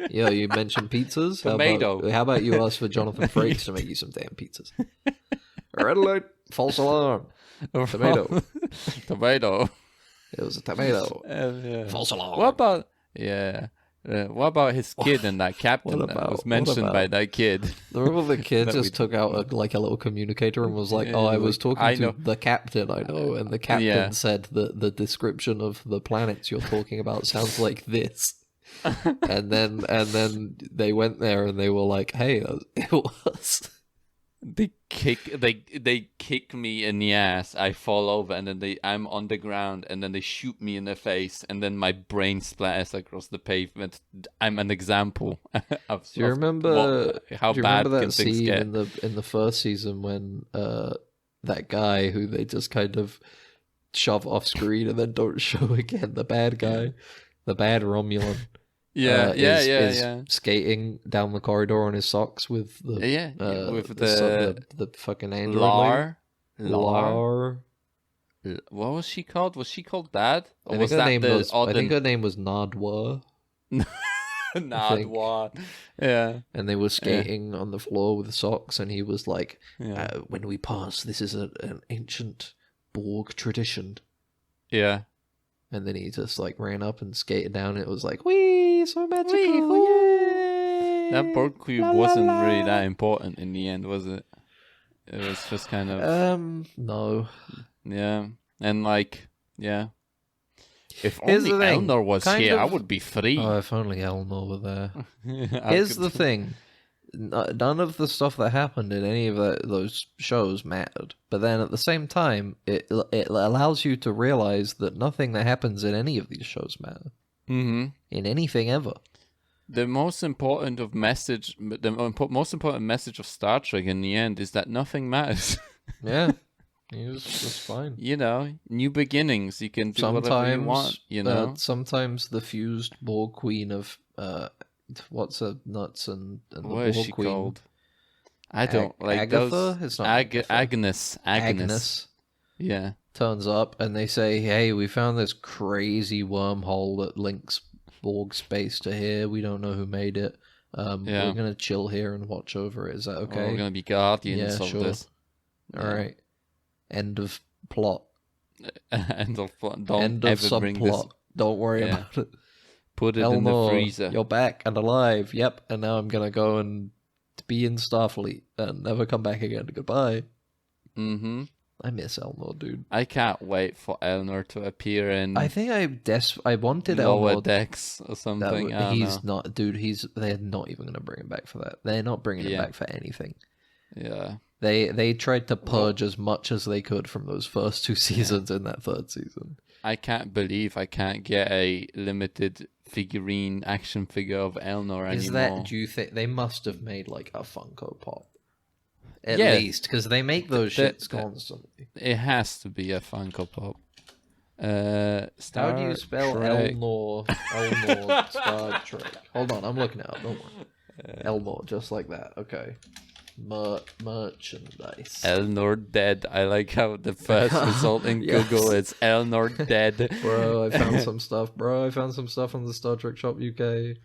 [SPEAKER 3] Yeah, you mentioned pizzas.
[SPEAKER 4] Tomato.
[SPEAKER 3] How about you ask for Jonathan Frakes to make you some damn pizzas? Red alert! False alarm. Tomato.
[SPEAKER 4] Tomato.
[SPEAKER 3] It was a tomato. False alarm.
[SPEAKER 4] What about his kid and that captain that was mentioned by that kid?
[SPEAKER 3] Remember the kid just took out a little communicator and was like, "Oh, I was talking to the captain, I know," and the captain said that the description of the planets you're talking about sounds like this. and then they went there and they were like, "Hey, it was."
[SPEAKER 4] They kick me in the ass. I fall over, and then I'm on the ground, and then they shoot me in the face, and then my brain splatters across the pavement. I'm an example of.
[SPEAKER 3] Do you remember
[SPEAKER 4] how bad
[SPEAKER 3] that
[SPEAKER 4] can things
[SPEAKER 3] scene
[SPEAKER 4] get?
[SPEAKER 3] in the first season when that guy who they just kind of shove off screen and then don't show again, the bad guy, the bad Romulan.
[SPEAKER 4] Is
[SPEAKER 3] skating down the corridor on his socks with the the fucking android.
[SPEAKER 4] Lar. What was she called? Was she called that? Or
[SPEAKER 3] I think her name was Nadwa.
[SPEAKER 4] Nadwa. Yeah.
[SPEAKER 3] And they were skating on the floor with socks, and he was like, "When we pass, this is an ancient Borg tradition."
[SPEAKER 4] Yeah.
[SPEAKER 3] And then he just like ran up and skated down. It was like, wee, so magical, yay!
[SPEAKER 4] That Borg cube wasn't really that important in the end, was it? It was just kind of
[SPEAKER 3] no.
[SPEAKER 4] Yeah. And like, yeah. If
[SPEAKER 3] Here's
[SPEAKER 4] only
[SPEAKER 3] the thing,
[SPEAKER 4] Elnor was
[SPEAKER 3] kind
[SPEAKER 4] here, I
[SPEAKER 3] of-
[SPEAKER 4] would be free.
[SPEAKER 3] Oh, if only Elnor were there.
[SPEAKER 4] I
[SPEAKER 3] Here's
[SPEAKER 4] could-
[SPEAKER 3] the thing. None of the stuff that happened in any of those shows mattered. But then at the same time, it allows you to realize that nothing that happens in any of these shows matter.
[SPEAKER 4] Mhm.
[SPEAKER 3] In anything ever.
[SPEAKER 4] The most important message of Star Trek in the end is that nothing matters.
[SPEAKER 3] Yeah. It was just fine.
[SPEAKER 4] You know, new beginnings. You can do whatever you want. You know,
[SPEAKER 3] sometimes the fused Borg Queen of what's her nuts and the
[SPEAKER 4] what is
[SPEAKER 3] Borg
[SPEAKER 4] she
[SPEAKER 3] Queen.
[SPEAKER 4] called? I don't like
[SPEAKER 3] Agatha?
[SPEAKER 4] those.
[SPEAKER 3] It's not Agatha.
[SPEAKER 4] Agnes. Yeah.
[SPEAKER 3] Turns up and they say, "Hey, we found this crazy wormhole that links Borg space to here. We don't know who made it. We're gonna chill here and watch over it. Is that okay?
[SPEAKER 4] We're gonna be guardians of
[SPEAKER 3] sure.
[SPEAKER 4] this.
[SPEAKER 3] All right. End of plot.
[SPEAKER 4] End of plot. Don't
[SPEAKER 3] End of
[SPEAKER 4] ever bring this.
[SPEAKER 3] subplot. Don't worry
[SPEAKER 4] Yeah.
[SPEAKER 3] about it.
[SPEAKER 4] Put it in the
[SPEAKER 3] Elnor,
[SPEAKER 4] freezer.
[SPEAKER 3] you're back and alive. Yep. And now I'm gonna go and be in Starfleet and never come back again. Goodbye.
[SPEAKER 4] Mm-hmm.
[SPEAKER 3] I miss Elnor, dude.
[SPEAKER 4] I can't wait for Elnor to appear in
[SPEAKER 3] I think I wanted
[SPEAKER 4] Lower
[SPEAKER 3] Elnor.
[SPEAKER 4] Decks or something. I don't
[SPEAKER 3] He's
[SPEAKER 4] know.
[SPEAKER 3] not, dude. They're not even gonna bring him back for that. They're not bringing him
[SPEAKER 4] Yeah.
[SPEAKER 3] back for anything.
[SPEAKER 4] Yeah.
[SPEAKER 3] They tried to purge as much as they could from those first two seasons in that third season.
[SPEAKER 4] I can't believe I can't get a limited figurine action figure of Elnor
[SPEAKER 3] Is
[SPEAKER 4] anymore.
[SPEAKER 3] that? Do you think they must have made like a Funko Pop? At
[SPEAKER 4] Yeah.
[SPEAKER 3] least because they make those shits
[SPEAKER 4] that-
[SPEAKER 3] constantly.
[SPEAKER 4] It has to be a Funko Pop.
[SPEAKER 3] How do you spell
[SPEAKER 4] Trek.
[SPEAKER 3] Elnor? Elnor Star Trek. Hold on, I'm looking it up. Don't worry. Elnor, just like that. Okay. Merchandise.
[SPEAKER 4] Elnor dead. I like how the first result in
[SPEAKER 3] Yes.
[SPEAKER 4] Google is Elnor dead.
[SPEAKER 3] Bro, I found some stuff. Bro, I found some stuff on the Star Trek Shop UK.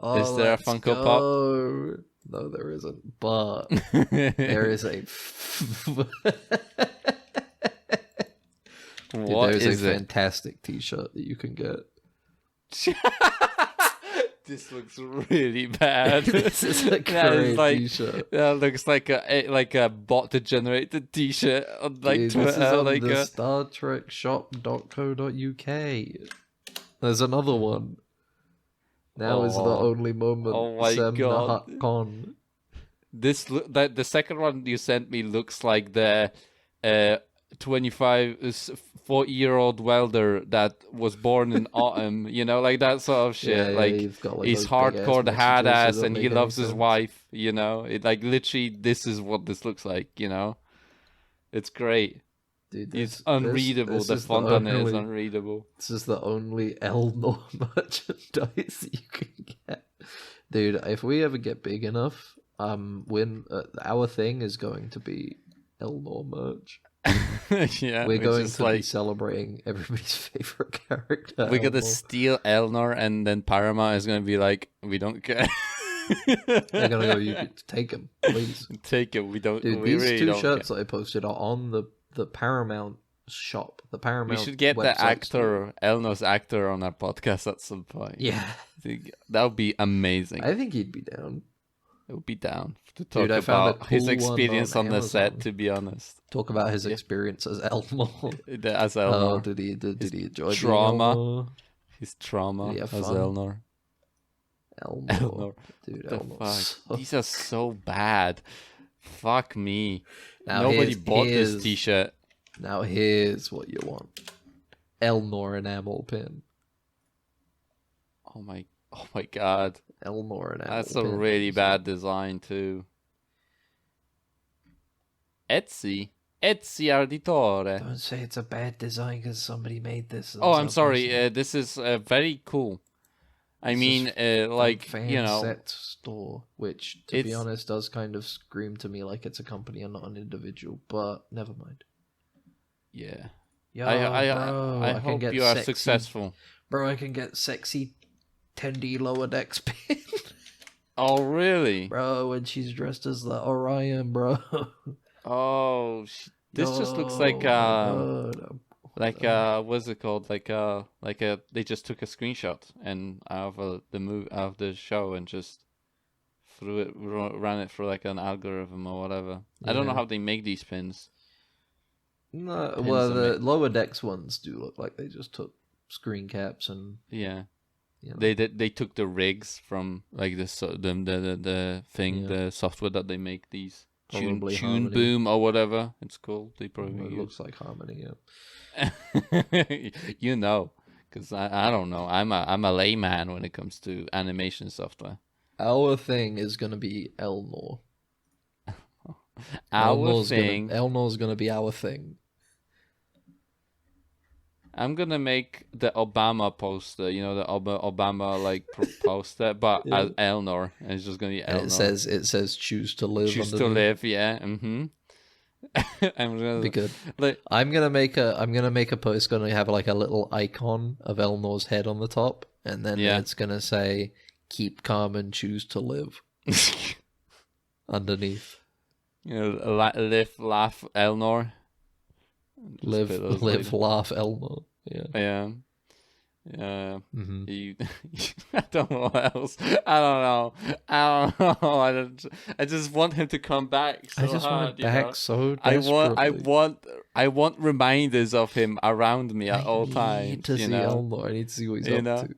[SPEAKER 3] Oh,
[SPEAKER 4] Is there a
[SPEAKER 3] let's
[SPEAKER 4] Funko Pop?
[SPEAKER 3] go. No, there isn't. But there is a. Dude,
[SPEAKER 4] What
[SPEAKER 3] there's
[SPEAKER 4] is
[SPEAKER 3] a
[SPEAKER 4] it?
[SPEAKER 3] fantastic T-shirt that you can get.
[SPEAKER 4] This looks really bad.
[SPEAKER 3] This is a
[SPEAKER 4] That
[SPEAKER 3] great
[SPEAKER 4] is like
[SPEAKER 3] T-shirt.
[SPEAKER 4] that looks like a bot generated T-shirt on like
[SPEAKER 3] Dude,
[SPEAKER 4] Twitter.
[SPEAKER 3] this is on
[SPEAKER 4] like
[SPEAKER 3] the Star Trek shop.co.uk. There's another one. Now is the
[SPEAKER 4] Oh.
[SPEAKER 3] only moment.
[SPEAKER 4] Oh my
[SPEAKER 3] Sem
[SPEAKER 4] God.
[SPEAKER 3] Nahat Con.
[SPEAKER 4] the second one you sent me looks like the 40-year-old welder that was born in autumn. You know, like that sort of shit.
[SPEAKER 3] Yeah,
[SPEAKER 4] like
[SPEAKER 3] you've got, like,
[SPEAKER 4] he's
[SPEAKER 3] those big-ass
[SPEAKER 4] hardcore
[SPEAKER 3] messages
[SPEAKER 4] hard
[SPEAKER 3] that
[SPEAKER 4] ass
[SPEAKER 3] don't
[SPEAKER 4] and he
[SPEAKER 3] make any
[SPEAKER 4] loves his
[SPEAKER 3] sense.
[SPEAKER 4] wife. You know, it like literally this is what this looks like. You know, it's great.
[SPEAKER 3] Dude,
[SPEAKER 4] It's unreadable.
[SPEAKER 3] this
[SPEAKER 4] The
[SPEAKER 3] is
[SPEAKER 4] font on it is
[SPEAKER 3] only-
[SPEAKER 4] unreadable.
[SPEAKER 3] This is the only Elnor merchandise you can get. Dude, if we ever get big enough, our thing is going to be Elnor merch.
[SPEAKER 4] Yeah,
[SPEAKER 3] We're
[SPEAKER 4] which
[SPEAKER 3] going
[SPEAKER 4] is
[SPEAKER 3] to be
[SPEAKER 4] like
[SPEAKER 3] celebrating everybody's favorite character.
[SPEAKER 4] we're gonna
[SPEAKER 3] Elnor.
[SPEAKER 4] steal Elnor, and then Paramount is gonna be like, we don't care.
[SPEAKER 3] They're gonna go. You could take him, please.
[SPEAKER 4] Take it. We don't.
[SPEAKER 3] Dude,
[SPEAKER 4] we
[SPEAKER 3] these
[SPEAKER 4] really
[SPEAKER 3] two
[SPEAKER 4] don't
[SPEAKER 3] shirts that I posted are on the Paramount shop. The
[SPEAKER 4] care.
[SPEAKER 3] Paramount.
[SPEAKER 4] We should get the
[SPEAKER 3] website store.
[SPEAKER 4] actor, Elnor's actor, on our podcast at some point.
[SPEAKER 3] Yeah,
[SPEAKER 4] That would be amazing.
[SPEAKER 3] I think he'd be down.
[SPEAKER 4] It would be down to talk
[SPEAKER 3] Dude, I found a
[SPEAKER 4] about his
[SPEAKER 3] cool one
[SPEAKER 4] experience
[SPEAKER 3] on
[SPEAKER 4] on the set.
[SPEAKER 3] Amazon.
[SPEAKER 4] To be honest,
[SPEAKER 3] Talk about his
[SPEAKER 4] Yeah.
[SPEAKER 3] experience as Elmore.
[SPEAKER 4] as
[SPEAKER 3] Oh,
[SPEAKER 4] Elnor,
[SPEAKER 3] did he enjoy being
[SPEAKER 4] trauma.
[SPEAKER 3] Elmore?
[SPEAKER 4] his trauma
[SPEAKER 3] Did he
[SPEAKER 4] as
[SPEAKER 3] have fun?
[SPEAKER 4] Elnor.
[SPEAKER 3] Elmore.
[SPEAKER 4] Elnor.
[SPEAKER 3] Dude,
[SPEAKER 4] The
[SPEAKER 3] Elmore's
[SPEAKER 4] fuck? These are so bad. Fuck me.
[SPEAKER 3] Now
[SPEAKER 4] Nobody
[SPEAKER 3] here's-
[SPEAKER 4] bought this
[SPEAKER 3] here's-
[SPEAKER 4] T-shirt.
[SPEAKER 3] Now here's what you want. Elmore enamel pin.
[SPEAKER 4] Oh my god.
[SPEAKER 3] Elmore enamel
[SPEAKER 4] That's
[SPEAKER 3] pin.
[SPEAKER 4] a really bad design too. Etsy Arditore.
[SPEAKER 3] Don't say it's a bad design because somebody made this.
[SPEAKER 4] Oh, I'm sorry. This is very cool. I
[SPEAKER 3] This
[SPEAKER 4] mean,
[SPEAKER 3] is
[SPEAKER 4] like
[SPEAKER 3] fan
[SPEAKER 4] you know,
[SPEAKER 3] set store, which to be
[SPEAKER 4] It's-
[SPEAKER 3] honest does kind of scream to me like it's a company and not an individual. But never mind.
[SPEAKER 4] yeah.
[SPEAKER 3] Yo,
[SPEAKER 4] I
[SPEAKER 3] bro,
[SPEAKER 4] I
[SPEAKER 3] can
[SPEAKER 4] hope
[SPEAKER 3] get
[SPEAKER 4] you are
[SPEAKER 3] sexy-
[SPEAKER 4] successful.
[SPEAKER 3] Bro, I can get sexy 10D lower decks pin.
[SPEAKER 4] Oh, really?
[SPEAKER 3] Bro, when she's dressed as the Orion, bro.
[SPEAKER 4] Oh, this just looks like
[SPEAKER 3] Yo, God.
[SPEAKER 4] Like what's it called? Like they just took a screenshot and out of the show and just ran it for like an algorithm or whatever. I don't know
[SPEAKER 3] Yeah.
[SPEAKER 4] how they make these pins.
[SPEAKER 3] No,
[SPEAKER 4] Pins
[SPEAKER 3] well,
[SPEAKER 4] are
[SPEAKER 3] the
[SPEAKER 4] made-
[SPEAKER 3] lower decks ones do look like they just took screen caps and
[SPEAKER 4] Yeah.
[SPEAKER 3] you know.
[SPEAKER 4] They took the rigs from like the thing,
[SPEAKER 3] Yeah.
[SPEAKER 4] the software that they make these tune
[SPEAKER 3] Probably Harmony.
[SPEAKER 4] boom or whatever it's called. They
[SPEAKER 3] Well,
[SPEAKER 4] probably
[SPEAKER 3] it
[SPEAKER 4] use.
[SPEAKER 3] looks like Harmony. Yeah.
[SPEAKER 4] You know, because I don't know. I'm a layman when it comes to animation software.
[SPEAKER 3] Our thing is gonna be Elnor.
[SPEAKER 4] Our thing.
[SPEAKER 3] Elnor's gonna be our thing.
[SPEAKER 4] I'm gonna make the Obama poster. You know, the Obama like poster, but
[SPEAKER 3] Yeah.
[SPEAKER 4] as Elnor, and it's just gonna be
[SPEAKER 3] And
[SPEAKER 4] Elnor.
[SPEAKER 3] it says choose to live.
[SPEAKER 4] Choose to
[SPEAKER 3] underneath.
[SPEAKER 4] live. Yeah. Mm-hmm. I'm gonna
[SPEAKER 3] Be good.
[SPEAKER 4] like.
[SPEAKER 3] I'm gonna make a post gonna have like a little icon of Elnor's head on the top, and then
[SPEAKER 4] Yeah.
[SPEAKER 3] it's gonna say "Keep calm and choose to live" underneath.
[SPEAKER 4] You know, live, laugh, Elnor. Just
[SPEAKER 3] Live,
[SPEAKER 4] put those
[SPEAKER 3] live,
[SPEAKER 4] later.
[SPEAKER 3] laugh, Elnor. Yeah.
[SPEAKER 4] Yeah. Yeah.
[SPEAKER 3] Mm-hmm.
[SPEAKER 4] I don't know what else. I don't know. I just want him to come back. So
[SPEAKER 3] I just want
[SPEAKER 4] hard,
[SPEAKER 3] it back so desperately.
[SPEAKER 4] I want reminders of him around me at all
[SPEAKER 3] I
[SPEAKER 4] times.
[SPEAKER 3] need to see Elnor. I need to see what he's
[SPEAKER 4] You
[SPEAKER 3] up
[SPEAKER 4] know?
[SPEAKER 3] to.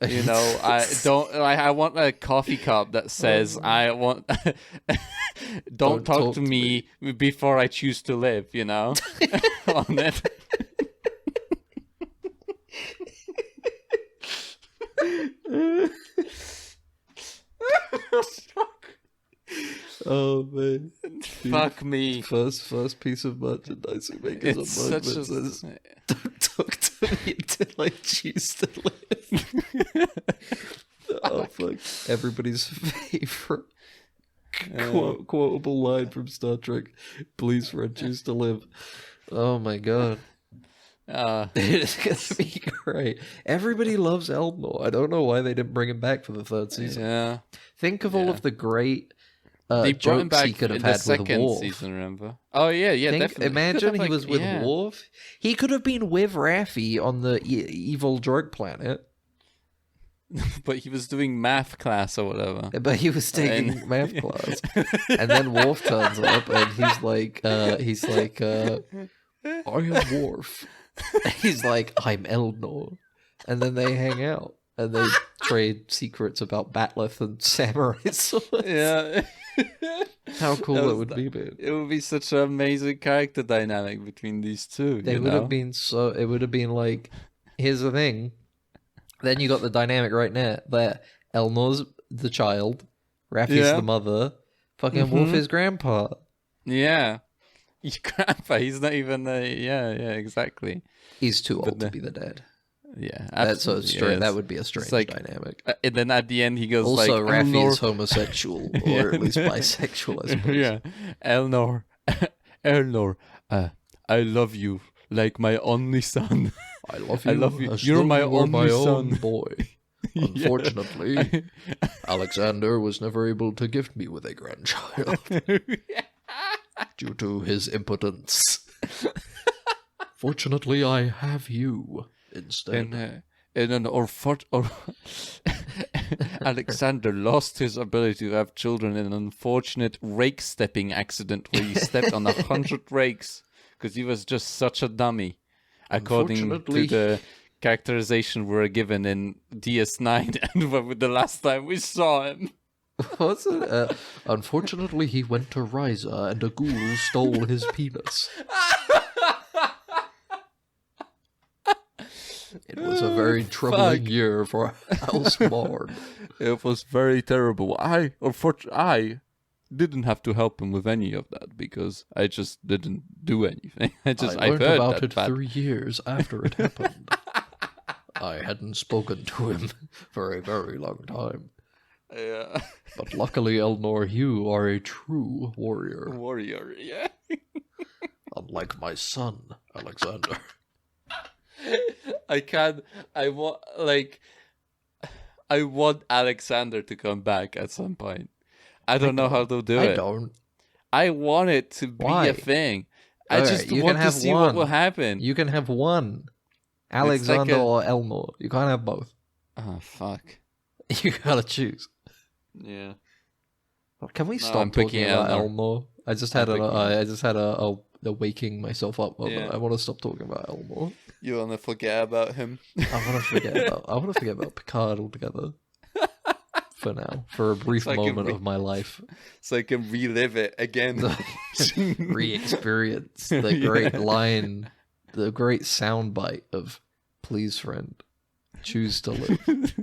[SPEAKER 4] You know, I want a coffee cup that says I want don't talk to me before I choose to live, you know? On it.
[SPEAKER 3] Oh man!
[SPEAKER 4] Fuck me.
[SPEAKER 3] First piece of merchandise we make is
[SPEAKER 4] It's
[SPEAKER 3] a mug
[SPEAKER 4] such
[SPEAKER 3] that says, "Don't talk to me until I choose to live." Oh fuck! Everybody's favorite quotable line from Star Trek: "Please, friend, choose to live." Oh my god! It's gonna be great. Everybody loves Elnor. I don't know why they didn't bring him back for the third season.
[SPEAKER 4] Yeah.
[SPEAKER 3] Think of all of the great
[SPEAKER 4] They brought him
[SPEAKER 3] jokes
[SPEAKER 4] back
[SPEAKER 3] he could have
[SPEAKER 4] in the
[SPEAKER 3] had with
[SPEAKER 4] second
[SPEAKER 3] Worf.
[SPEAKER 4] season, remember? Oh yeah, definitely.
[SPEAKER 3] Imagine he was with
[SPEAKER 4] yeah.
[SPEAKER 3] Worf. He could have been with Raffi on the evil drug planet,
[SPEAKER 4] But he was doing math class or whatever.
[SPEAKER 3] but he was taking math class. And then Worf turns up, and he's like, I am Worf. He's like, I'm Elnor. And then they hang out, and they trade secrets about Batleth and samurai swords.
[SPEAKER 4] Yeah.
[SPEAKER 3] How cool that would be, man.
[SPEAKER 4] It would be such an amazing character dynamic between these two.
[SPEAKER 3] They would have been so. It would have been like, here's the thing. Then you got the dynamic right now. There, Elnor's the child, Raffi's the mother, fucking Wolf is grandpa.
[SPEAKER 4] Yeah. Your grandpa, he's not even yeah, exactly.
[SPEAKER 3] He's too old to be the dad.
[SPEAKER 4] Yeah,
[SPEAKER 3] That's so
[SPEAKER 4] absolutely,
[SPEAKER 3] strange.
[SPEAKER 4] yeah,
[SPEAKER 3] That would be a strange
[SPEAKER 4] like-
[SPEAKER 3] dynamic.
[SPEAKER 4] And then at the end, he goes
[SPEAKER 3] Also,
[SPEAKER 4] like,
[SPEAKER 3] Raffi
[SPEAKER 4] Elnor.
[SPEAKER 3] is homosexual, or at least bisexual, I suppose.
[SPEAKER 4] Yeah, Elnor, Elnor, I love you like my only son.
[SPEAKER 3] I love you.
[SPEAKER 4] I love you.
[SPEAKER 3] as
[SPEAKER 4] You're
[SPEAKER 3] though
[SPEAKER 4] my
[SPEAKER 3] you were
[SPEAKER 4] only
[SPEAKER 3] my
[SPEAKER 4] son.
[SPEAKER 3] own boy. Unfortunately, Alexander was never able to gift me with a grandchild due to his impotence. Fortunately, I have you instead.
[SPEAKER 4] In an Alexander lost his ability to have children in an unfortunate rake stepping accident where he stepped on 100 rakes because he was just such a dummy, according to
[SPEAKER 3] Unfortunately-
[SPEAKER 4] the characterization we were given in DS9 and the last time we saw him.
[SPEAKER 3] What's it? Unfortunately, he went to Ryza and a ghoul stole his penis. It was a very troubling year for House Marn.
[SPEAKER 4] It was very terrible. I didn't have to help him with any of that because I just didn't do anything. I
[SPEAKER 3] learned
[SPEAKER 4] heard
[SPEAKER 3] about
[SPEAKER 4] that
[SPEAKER 3] it
[SPEAKER 4] bad.
[SPEAKER 3] 3 years after it happened. I hadn't spoken to him for a very long time.
[SPEAKER 4] Yeah.
[SPEAKER 3] But luckily, Elnor, you are a true warrior.
[SPEAKER 4] Warrior, yeah.
[SPEAKER 3] Unlike my son, Alexander.
[SPEAKER 4] I want Alexander to come back at some point. I don't know how to do it.
[SPEAKER 3] I don't.
[SPEAKER 4] I want it to be
[SPEAKER 3] Why?
[SPEAKER 4] a thing. I
[SPEAKER 3] Alright,
[SPEAKER 4] just
[SPEAKER 3] you
[SPEAKER 4] want
[SPEAKER 3] can
[SPEAKER 4] to
[SPEAKER 3] have
[SPEAKER 4] see
[SPEAKER 3] one.
[SPEAKER 4] what will happen.
[SPEAKER 3] You can have one. Alexander or Elmore. You can't have both.
[SPEAKER 4] Oh, fuck.
[SPEAKER 3] You gotta choose.
[SPEAKER 4] Yeah.
[SPEAKER 3] Can we
[SPEAKER 4] No,
[SPEAKER 3] stop
[SPEAKER 4] I'm picking
[SPEAKER 3] talking about
[SPEAKER 4] Elmore.
[SPEAKER 3] Elmore? I just had a waking myself up moment.
[SPEAKER 4] Yeah.
[SPEAKER 3] I want to stop talking about Elmore.
[SPEAKER 4] You want to forget about him?
[SPEAKER 3] I want to forget about Picard altogether. For now, for a brief
[SPEAKER 4] So I can
[SPEAKER 3] moment of my life,
[SPEAKER 4] So I can relive it again.
[SPEAKER 3] re-experience the great line, the great soundbite of "Please, friend, choose to live."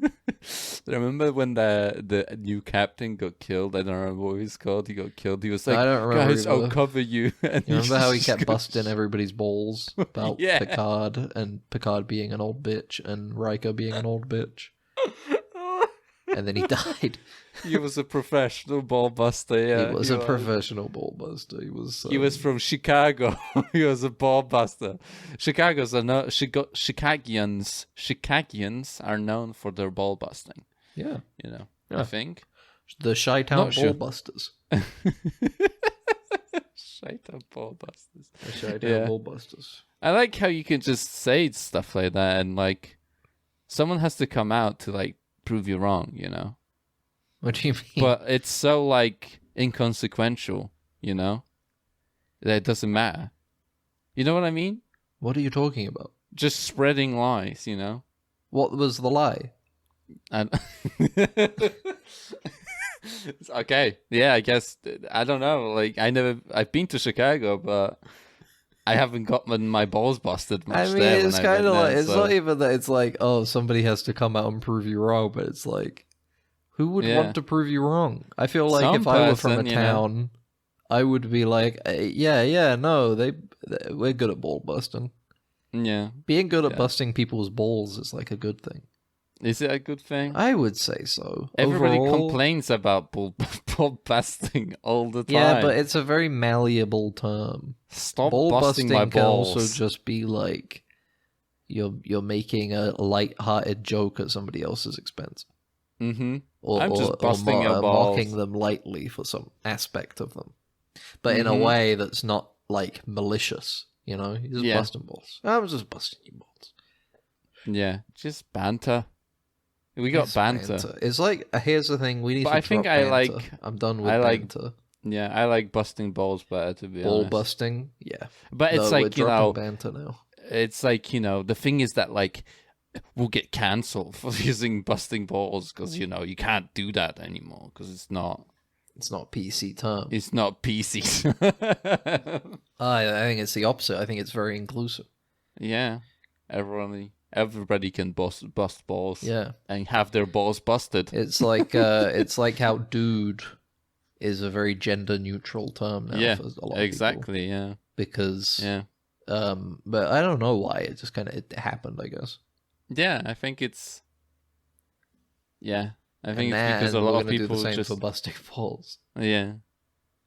[SPEAKER 4] Remember when the new captain got killed? I don't remember what he's called. He got killed. He was like,
[SPEAKER 3] I don't remember
[SPEAKER 4] "Guys,
[SPEAKER 3] either.
[SPEAKER 4] I'll cover you." And
[SPEAKER 3] You remember how he
[SPEAKER 4] just
[SPEAKER 3] kept
[SPEAKER 4] goes-
[SPEAKER 3] busting everybody's balls about
[SPEAKER 4] Yeah.
[SPEAKER 3] Picard and Picard being an old bitch and Riker being an old bitch, and then he died.
[SPEAKER 4] He was a professional ball buster. Yeah,
[SPEAKER 3] he was a professional ball buster.
[SPEAKER 4] He was from Chicago. He was a ball buster. Chicagians are known for their ball busting.
[SPEAKER 3] Yeah,
[SPEAKER 4] You know,
[SPEAKER 3] Yeah.
[SPEAKER 4] I think.
[SPEAKER 3] the Chi-Town
[SPEAKER 4] Not sure.
[SPEAKER 3] ball busters.
[SPEAKER 4] Shite up ball busters.
[SPEAKER 3] The Chi-Town
[SPEAKER 4] Yeah.
[SPEAKER 3] ball busters.
[SPEAKER 4] I like how you can just say stuff like that, and like someone has to come out to like prove you wrong, you know.
[SPEAKER 3] What do you mean?
[SPEAKER 4] But it's so like inconsequential, you know, that it doesn't matter. You know what I mean?
[SPEAKER 3] What are you talking about?
[SPEAKER 4] Just spreading lies, you know.
[SPEAKER 3] What was the lie?
[SPEAKER 4] And okay, yeah, I guess I don't know. Like I've been to Chicago, but I haven't gotten my balls busted much
[SPEAKER 3] I mean,
[SPEAKER 4] there.
[SPEAKER 3] it's kind of like, it's not even that it's like, oh, somebody has to come out and prove you wrong, but it's like, who would
[SPEAKER 4] Yeah.
[SPEAKER 3] want to prove you wrong? I feel like
[SPEAKER 4] Some
[SPEAKER 3] if I were from a
[SPEAKER 4] person, you know.
[SPEAKER 3] town, I would be like, no, we're good at ball busting.
[SPEAKER 4] Yeah,
[SPEAKER 3] Being good at
[SPEAKER 4] Yeah.
[SPEAKER 3] busting people's balls is like a good thing.
[SPEAKER 4] is it a good thing?
[SPEAKER 3] I would say so.
[SPEAKER 4] Everybody
[SPEAKER 3] Overall,
[SPEAKER 4] complains about ball busting all the time.
[SPEAKER 3] yeah, but it's a very malleable term.
[SPEAKER 4] Stop
[SPEAKER 3] Ball
[SPEAKER 4] busting my
[SPEAKER 3] can
[SPEAKER 4] balls.
[SPEAKER 3] also just be like you're making a light-hearted joke at somebody else's expense.
[SPEAKER 4] Mm-hmm.
[SPEAKER 3] Or,
[SPEAKER 4] I'm just
[SPEAKER 3] or
[SPEAKER 4] busting your balls.
[SPEAKER 3] mocking them lightly for some aspect of them, but in a
[SPEAKER 4] Mhm.
[SPEAKER 3] way that's not like malicious. You know, you're just
[SPEAKER 4] Yeah.
[SPEAKER 3] busting balls. I'm just busting your balls.
[SPEAKER 4] Yeah, just banter. We got
[SPEAKER 3] It's
[SPEAKER 4] banter.
[SPEAKER 3] It's like here's the thing: we need
[SPEAKER 4] But
[SPEAKER 3] to.
[SPEAKER 4] I think
[SPEAKER 3] drop
[SPEAKER 4] I
[SPEAKER 3] banter.
[SPEAKER 4] like-
[SPEAKER 3] I'm done with
[SPEAKER 4] I like
[SPEAKER 3] banter.
[SPEAKER 4] Yeah, I like busting balls better, to be
[SPEAKER 3] Ball
[SPEAKER 4] honest.
[SPEAKER 3] busting. Yeah,
[SPEAKER 4] But it's
[SPEAKER 3] No, we're
[SPEAKER 4] like, you
[SPEAKER 3] dropping
[SPEAKER 4] know,
[SPEAKER 3] banter now.
[SPEAKER 4] it's like, you know, the thing is that like we'll get cancelled for using busting balls because, you know, you can't do that anymore because it's not
[SPEAKER 3] PC term.
[SPEAKER 4] PC.
[SPEAKER 3] I think it's the opposite. I think it's very inclusive.
[SPEAKER 4] Yeah, everybody can bust balls.
[SPEAKER 3] Yeah,
[SPEAKER 4] And have their balls busted.
[SPEAKER 3] it's like how dude is a very gender neutral term now
[SPEAKER 4] Yeah,
[SPEAKER 3] for a lot of people.
[SPEAKER 4] exactly. Yeah,
[SPEAKER 3] Because
[SPEAKER 4] yeah,
[SPEAKER 3] but I don't know why it just kind of it happened. I guess.
[SPEAKER 4] yeah. I think it's because
[SPEAKER 3] and
[SPEAKER 4] a
[SPEAKER 3] we're
[SPEAKER 4] lot of
[SPEAKER 3] gonna do
[SPEAKER 4] people
[SPEAKER 3] the same
[SPEAKER 4] just
[SPEAKER 3] for busting balls.
[SPEAKER 4] yeah.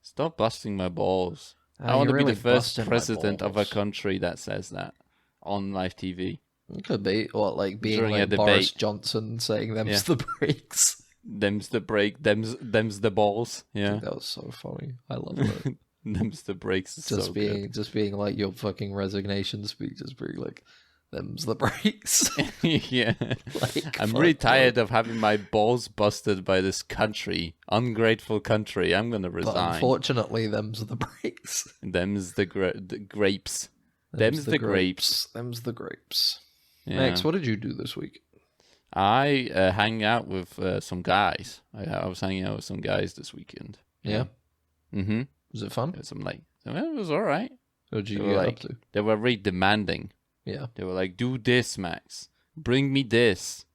[SPEAKER 4] Stop busting my balls. I
[SPEAKER 3] Oh,
[SPEAKER 4] want to
[SPEAKER 3] you're
[SPEAKER 4] be
[SPEAKER 3] really
[SPEAKER 4] the first
[SPEAKER 3] busting my
[SPEAKER 4] president of a
[SPEAKER 3] balls.
[SPEAKER 4] country that says that on live TV.
[SPEAKER 3] It could be, or like being
[SPEAKER 4] During a
[SPEAKER 3] like
[SPEAKER 4] debate.
[SPEAKER 3] Boris Johnson saying them's
[SPEAKER 4] Yeah.
[SPEAKER 3] the breaks.
[SPEAKER 4] Them's the break. Them's the balls.
[SPEAKER 3] I
[SPEAKER 4] Yeah.
[SPEAKER 3] think that was so funny. I love it.
[SPEAKER 4] Them's the breaks. Is so good.
[SPEAKER 3] just being like your fucking resignation speech, just being like, them's the breaks.
[SPEAKER 4] Yeah.
[SPEAKER 3] Like,
[SPEAKER 4] I'm
[SPEAKER 3] fuck,
[SPEAKER 4] really tired
[SPEAKER 3] bro.
[SPEAKER 4] of having my balls busted by this country, ungrateful country. I'm gonna
[SPEAKER 3] But
[SPEAKER 4] resign.
[SPEAKER 3] unfortunately, them's the breaks.
[SPEAKER 4] Them's the grapes. Them's the grapes.
[SPEAKER 3] Them's the grapes.
[SPEAKER 4] Yeah.
[SPEAKER 3] Max, what did you do this week?
[SPEAKER 4] I hang out with some guys. I was hanging out with some guys this weekend.
[SPEAKER 3] Yeah.
[SPEAKER 4] Mm-hmm.
[SPEAKER 3] Was it fun?
[SPEAKER 4] Some like it was all right.
[SPEAKER 3] What did you
[SPEAKER 4] They
[SPEAKER 3] get
[SPEAKER 4] were
[SPEAKER 3] up
[SPEAKER 4] like
[SPEAKER 3] to?
[SPEAKER 4] they were very demanding.
[SPEAKER 3] Yeah.
[SPEAKER 4] They were like, "Do this, Max. Bring me this.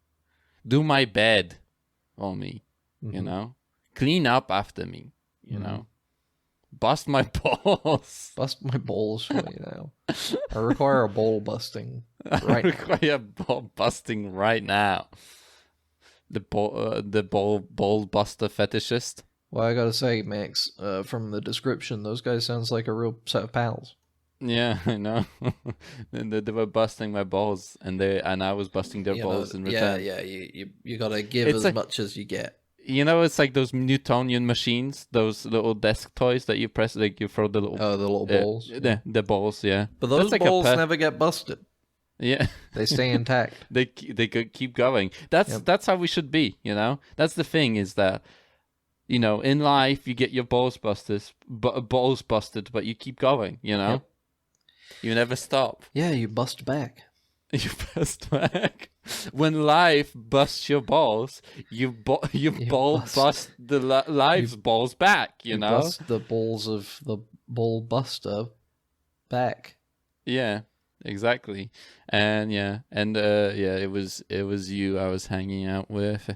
[SPEAKER 4] Do my bed for me. You
[SPEAKER 3] Mhm.
[SPEAKER 4] know, clean up after me. You
[SPEAKER 3] Mhm.
[SPEAKER 4] know, bust my balls.
[SPEAKER 3] Bust my balls for me now. I require a ball busting
[SPEAKER 4] I
[SPEAKER 3] right now.
[SPEAKER 4] require ball busting right now." The ball buster fetishist.
[SPEAKER 3] Well, I gotta say, Max, from the description, those guys sounds like a real set of pals.
[SPEAKER 4] Yeah, I know. And they were busting my balls, and I was busting their balls in return.
[SPEAKER 3] Yeah. You gotta give
[SPEAKER 4] It's
[SPEAKER 3] as
[SPEAKER 4] like-
[SPEAKER 3] much as you get.
[SPEAKER 4] You know, it's like those Newtonian machines, those little desk toys that you press, like you throw the little
[SPEAKER 3] the little balls.
[SPEAKER 4] the balls, yeah.
[SPEAKER 3] But those
[SPEAKER 4] That's like
[SPEAKER 3] balls never get busted.
[SPEAKER 4] Yeah,
[SPEAKER 3] They stay intact.
[SPEAKER 4] they could keep going. That's how we should be. You know, that's the thing is that, you know, in life you get your balls busted, but you keep going. You know,
[SPEAKER 3] Yep.
[SPEAKER 4] you never stop.
[SPEAKER 3] Yeah, you bust back.
[SPEAKER 4] You bust back. When life busts your balls, you bust the life's balls back. You know,
[SPEAKER 3] bust the balls of the ball buster back.
[SPEAKER 4] Yeah, exactly. And it was you I was hanging out with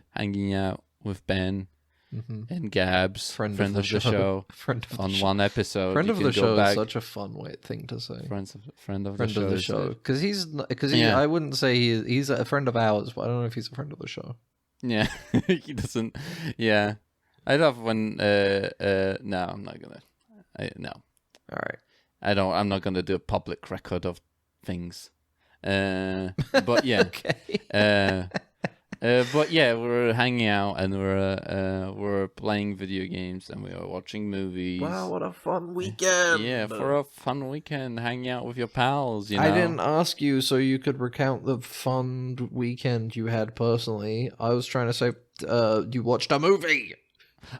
[SPEAKER 4] Ben and Gabs, friend of the show, on one episode.
[SPEAKER 3] Friend
[SPEAKER 4] You
[SPEAKER 3] of
[SPEAKER 4] can
[SPEAKER 3] the
[SPEAKER 4] go
[SPEAKER 3] show
[SPEAKER 4] back.
[SPEAKER 3] is such a fun thing to say.
[SPEAKER 4] Friend of
[SPEAKER 3] Friend
[SPEAKER 4] the
[SPEAKER 3] of the
[SPEAKER 4] show.
[SPEAKER 3] show, because
[SPEAKER 4] Yeah.
[SPEAKER 3] I wouldn't say he's a friend of ours, but I don't know if he's a friend of the show.
[SPEAKER 4] Yeah, he doesn't. Yeah, I love when. No, I'm not gonna. No,
[SPEAKER 3] All right.
[SPEAKER 4] I'm not gonna do a public record of things. But yeah.
[SPEAKER 3] Okay.
[SPEAKER 4] But yeah, we were hanging out and we're playing video games and we were watching movies.
[SPEAKER 3] Wow, what a fun weekend!
[SPEAKER 4] Yeah, for a fun weekend, hanging out with your pals. You know,
[SPEAKER 3] I didn't ask you so you could recount the fun weekend you had personally. I was trying to say, you watched a movie.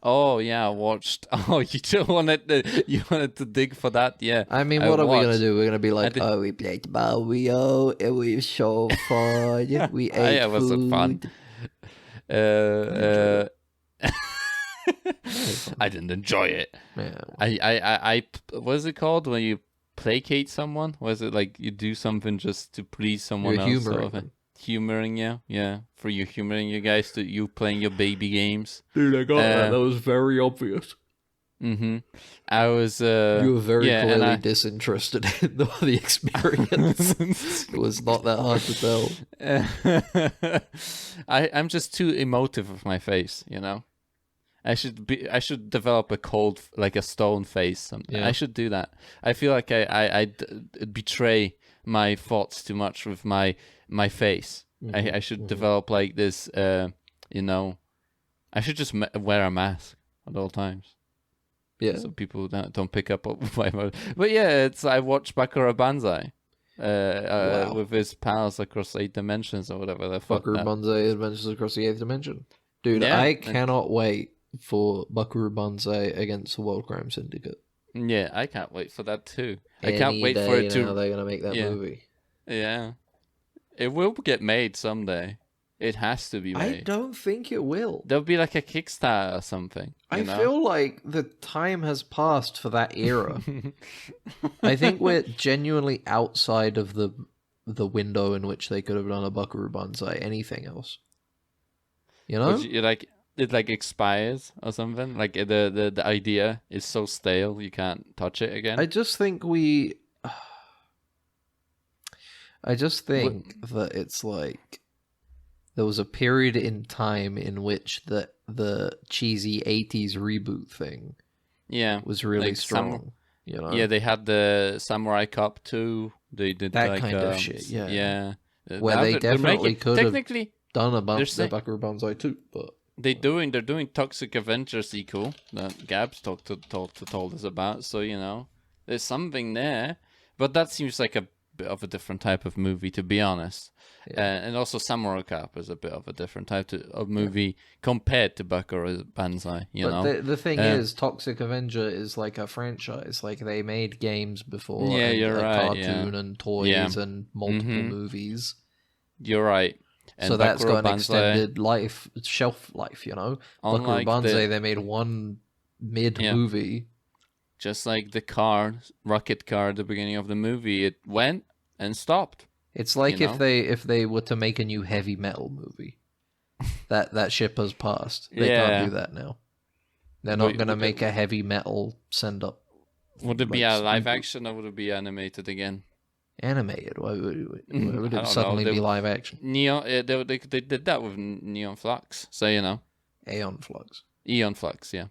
[SPEAKER 4] Oh yeah, I watched. Oh, you wanted to dig for that? Yeah.
[SPEAKER 3] I mean, what are we gonna do? We're gonna be like, oh, we played Mario. It was so fun. We ate
[SPEAKER 4] Yeah, it was so fun. I didn't enjoy it.
[SPEAKER 3] Yeah.
[SPEAKER 4] I what is it called when you placate someone? Was it like you do something just to please someone
[SPEAKER 3] You're
[SPEAKER 4] else?
[SPEAKER 3] humoring them.
[SPEAKER 4] Humoring you, yeah. For you humoring you guys, to you playing your baby games.
[SPEAKER 3] Dude, I got that. That was very obvious.
[SPEAKER 4] Mm-hmm. I was.
[SPEAKER 3] You were very
[SPEAKER 4] and
[SPEAKER 3] clearly disinterested in the experience. It was not that hard to tell.
[SPEAKER 4] I'm just too emotive with my face, you know. I should develop a stone face.
[SPEAKER 3] Yeah.
[SPEAKER 4] I should do that. I feel like I betray my thoughts too much with my face. I should develop like this. You know, I should just wear a mask at all times.
[SPEAKER 3] Yeah.
[SPEAKER 4] So people don't pick up on my emotion. But yeah, I watched Bakura Banzai.
[SPEAKER 3] Wow.
[SPEAKER 4] With his pals across 8 dimensions or whatever the fuck.
[SPEAKER 3] Buckaroo Banzai Adventures Across the 8th Dimension. Dude,
[SPEAKER 4] Yeah,
[SPEAKER 3] I cannot wait for Buckaroo Banzai against the World Crime Syndicate.
[SPEAKER 4] Yeah, I can't wait for that too. I
[SPEAKER 3] Any
[SPEAKER 4] can't wait
[SPEAKER 3] day
[SPEAKER 4] for it to.
[SPEAKER 3] now they're gonna make that movie.
[SPEAKER 4] Yeah, it will get made someday. It has to be
[SPEAKER 3] I
[SPEAKER 4] made.
[SPEAKER 3] don't think it will.
[SPEAKER 4] There'll be like a Kickstarter or something.
[SPEAKER 3] I
[SPEAKER 4] you know?
[SPEAKER 3] feel like the time has passed for that era. I think we're genuinely outside of the window in which they could have done a Buckaroo Banzai. Anything else? You know?
[SPEAKER 4] It like expires or something. Like the idea is so stale you can't touch it again.
[SPEAKER 3] I just think that it's like there was a period in time in which the cheesy 80s reboot thing was really
[SPEAKER 4] like
[SPEAKER 3] strong. You know?
[SPEAKER 4] Yeah, they had the Samurai Cop 2. They did
[SPEAKER 3] that
[SPEAKER 4] like,
[SPEAKER 3] kind of shit. Yeah.
[SPEAKER 4] Yeah.
[SPEAKER 3] Where they definitely could have
[SPEAKER 4] technically
[SPEAKER 3] done a Buckaroo Banzai too, but
[SPEAKER 4] they're doing Toxic Avenger sequel that Gabs told us about. So you know, there's something there, but that seems like a bit of a different type of movie, to be honest. And also Samurai Cop is a bit of a different type of movie compared to Buckaroo Banzai. You know,
[SPEAKER 3] the thing is, Toxic Avenger is like a franchise. Like they made games before,
[SPEAKER 4] Yeah,
[SPEAKER 3] and
[SPEAKER 4] you're
[SPEAKER 3] a
[SPEAKER 4] right,
[SPEAKER 3] cartoon and toys and multiple
[SPEAKER 4] Mhm.
[SPEAKER 3] movies.
[SPEAKER 4] You're right. And
[SPEAKER 3] So that's
[SPEAKER 4] Buckaroo
[SPEAKER 3] got an
[SPEAKER 4] Banzai,
[SPEAKER 3] extended shelf life, you know? Buckaroo
[SPEAKER 4] unlike
[SPEAKER 3] Banzai, they made one mid-movie.
[SPEAKER 4] just like the rocket car at the beginning of the movie, it went and stopped.
[SPEAKER 3] It's like
[SPEAKER 4] You
[SPEAKER 3] if
[SPEAKER 4] know?
[SPEAKER 3] they were to make a new heavy metal movie. That ship has passed. They
[SPEAKER 4] Yeah.
[SPEAKER 3] can't do that now. They're not
[SPEAKER 4] Wait,
[SPEAKER 3] going to
[SPEAKER 4] would
[SPEAKER 3] make a heavy metal send-up.
[SPEAKER 4] Would it be
[SPEAKER 3] Like,
[SPEAKER 4] a live
[SPEAKER 3] reboot.
[SPEAKER 4] action or would it be animated again?
[SPEAKER 3] Animated? Why would
[SPEAKER 4] I
[SPEAKER 3] it
[SPEAKER 4] don't
[SPEAKER 3] suddenly
[SPEAKER 4] know.
[SPEAKER 3] be live action?
[SPEAKER 4] Neon, they did that with Neon Flux, so you know,
[SPEAKER 3] Aeon Flux.
[SPEAKER 4] Eon Flux, yeah.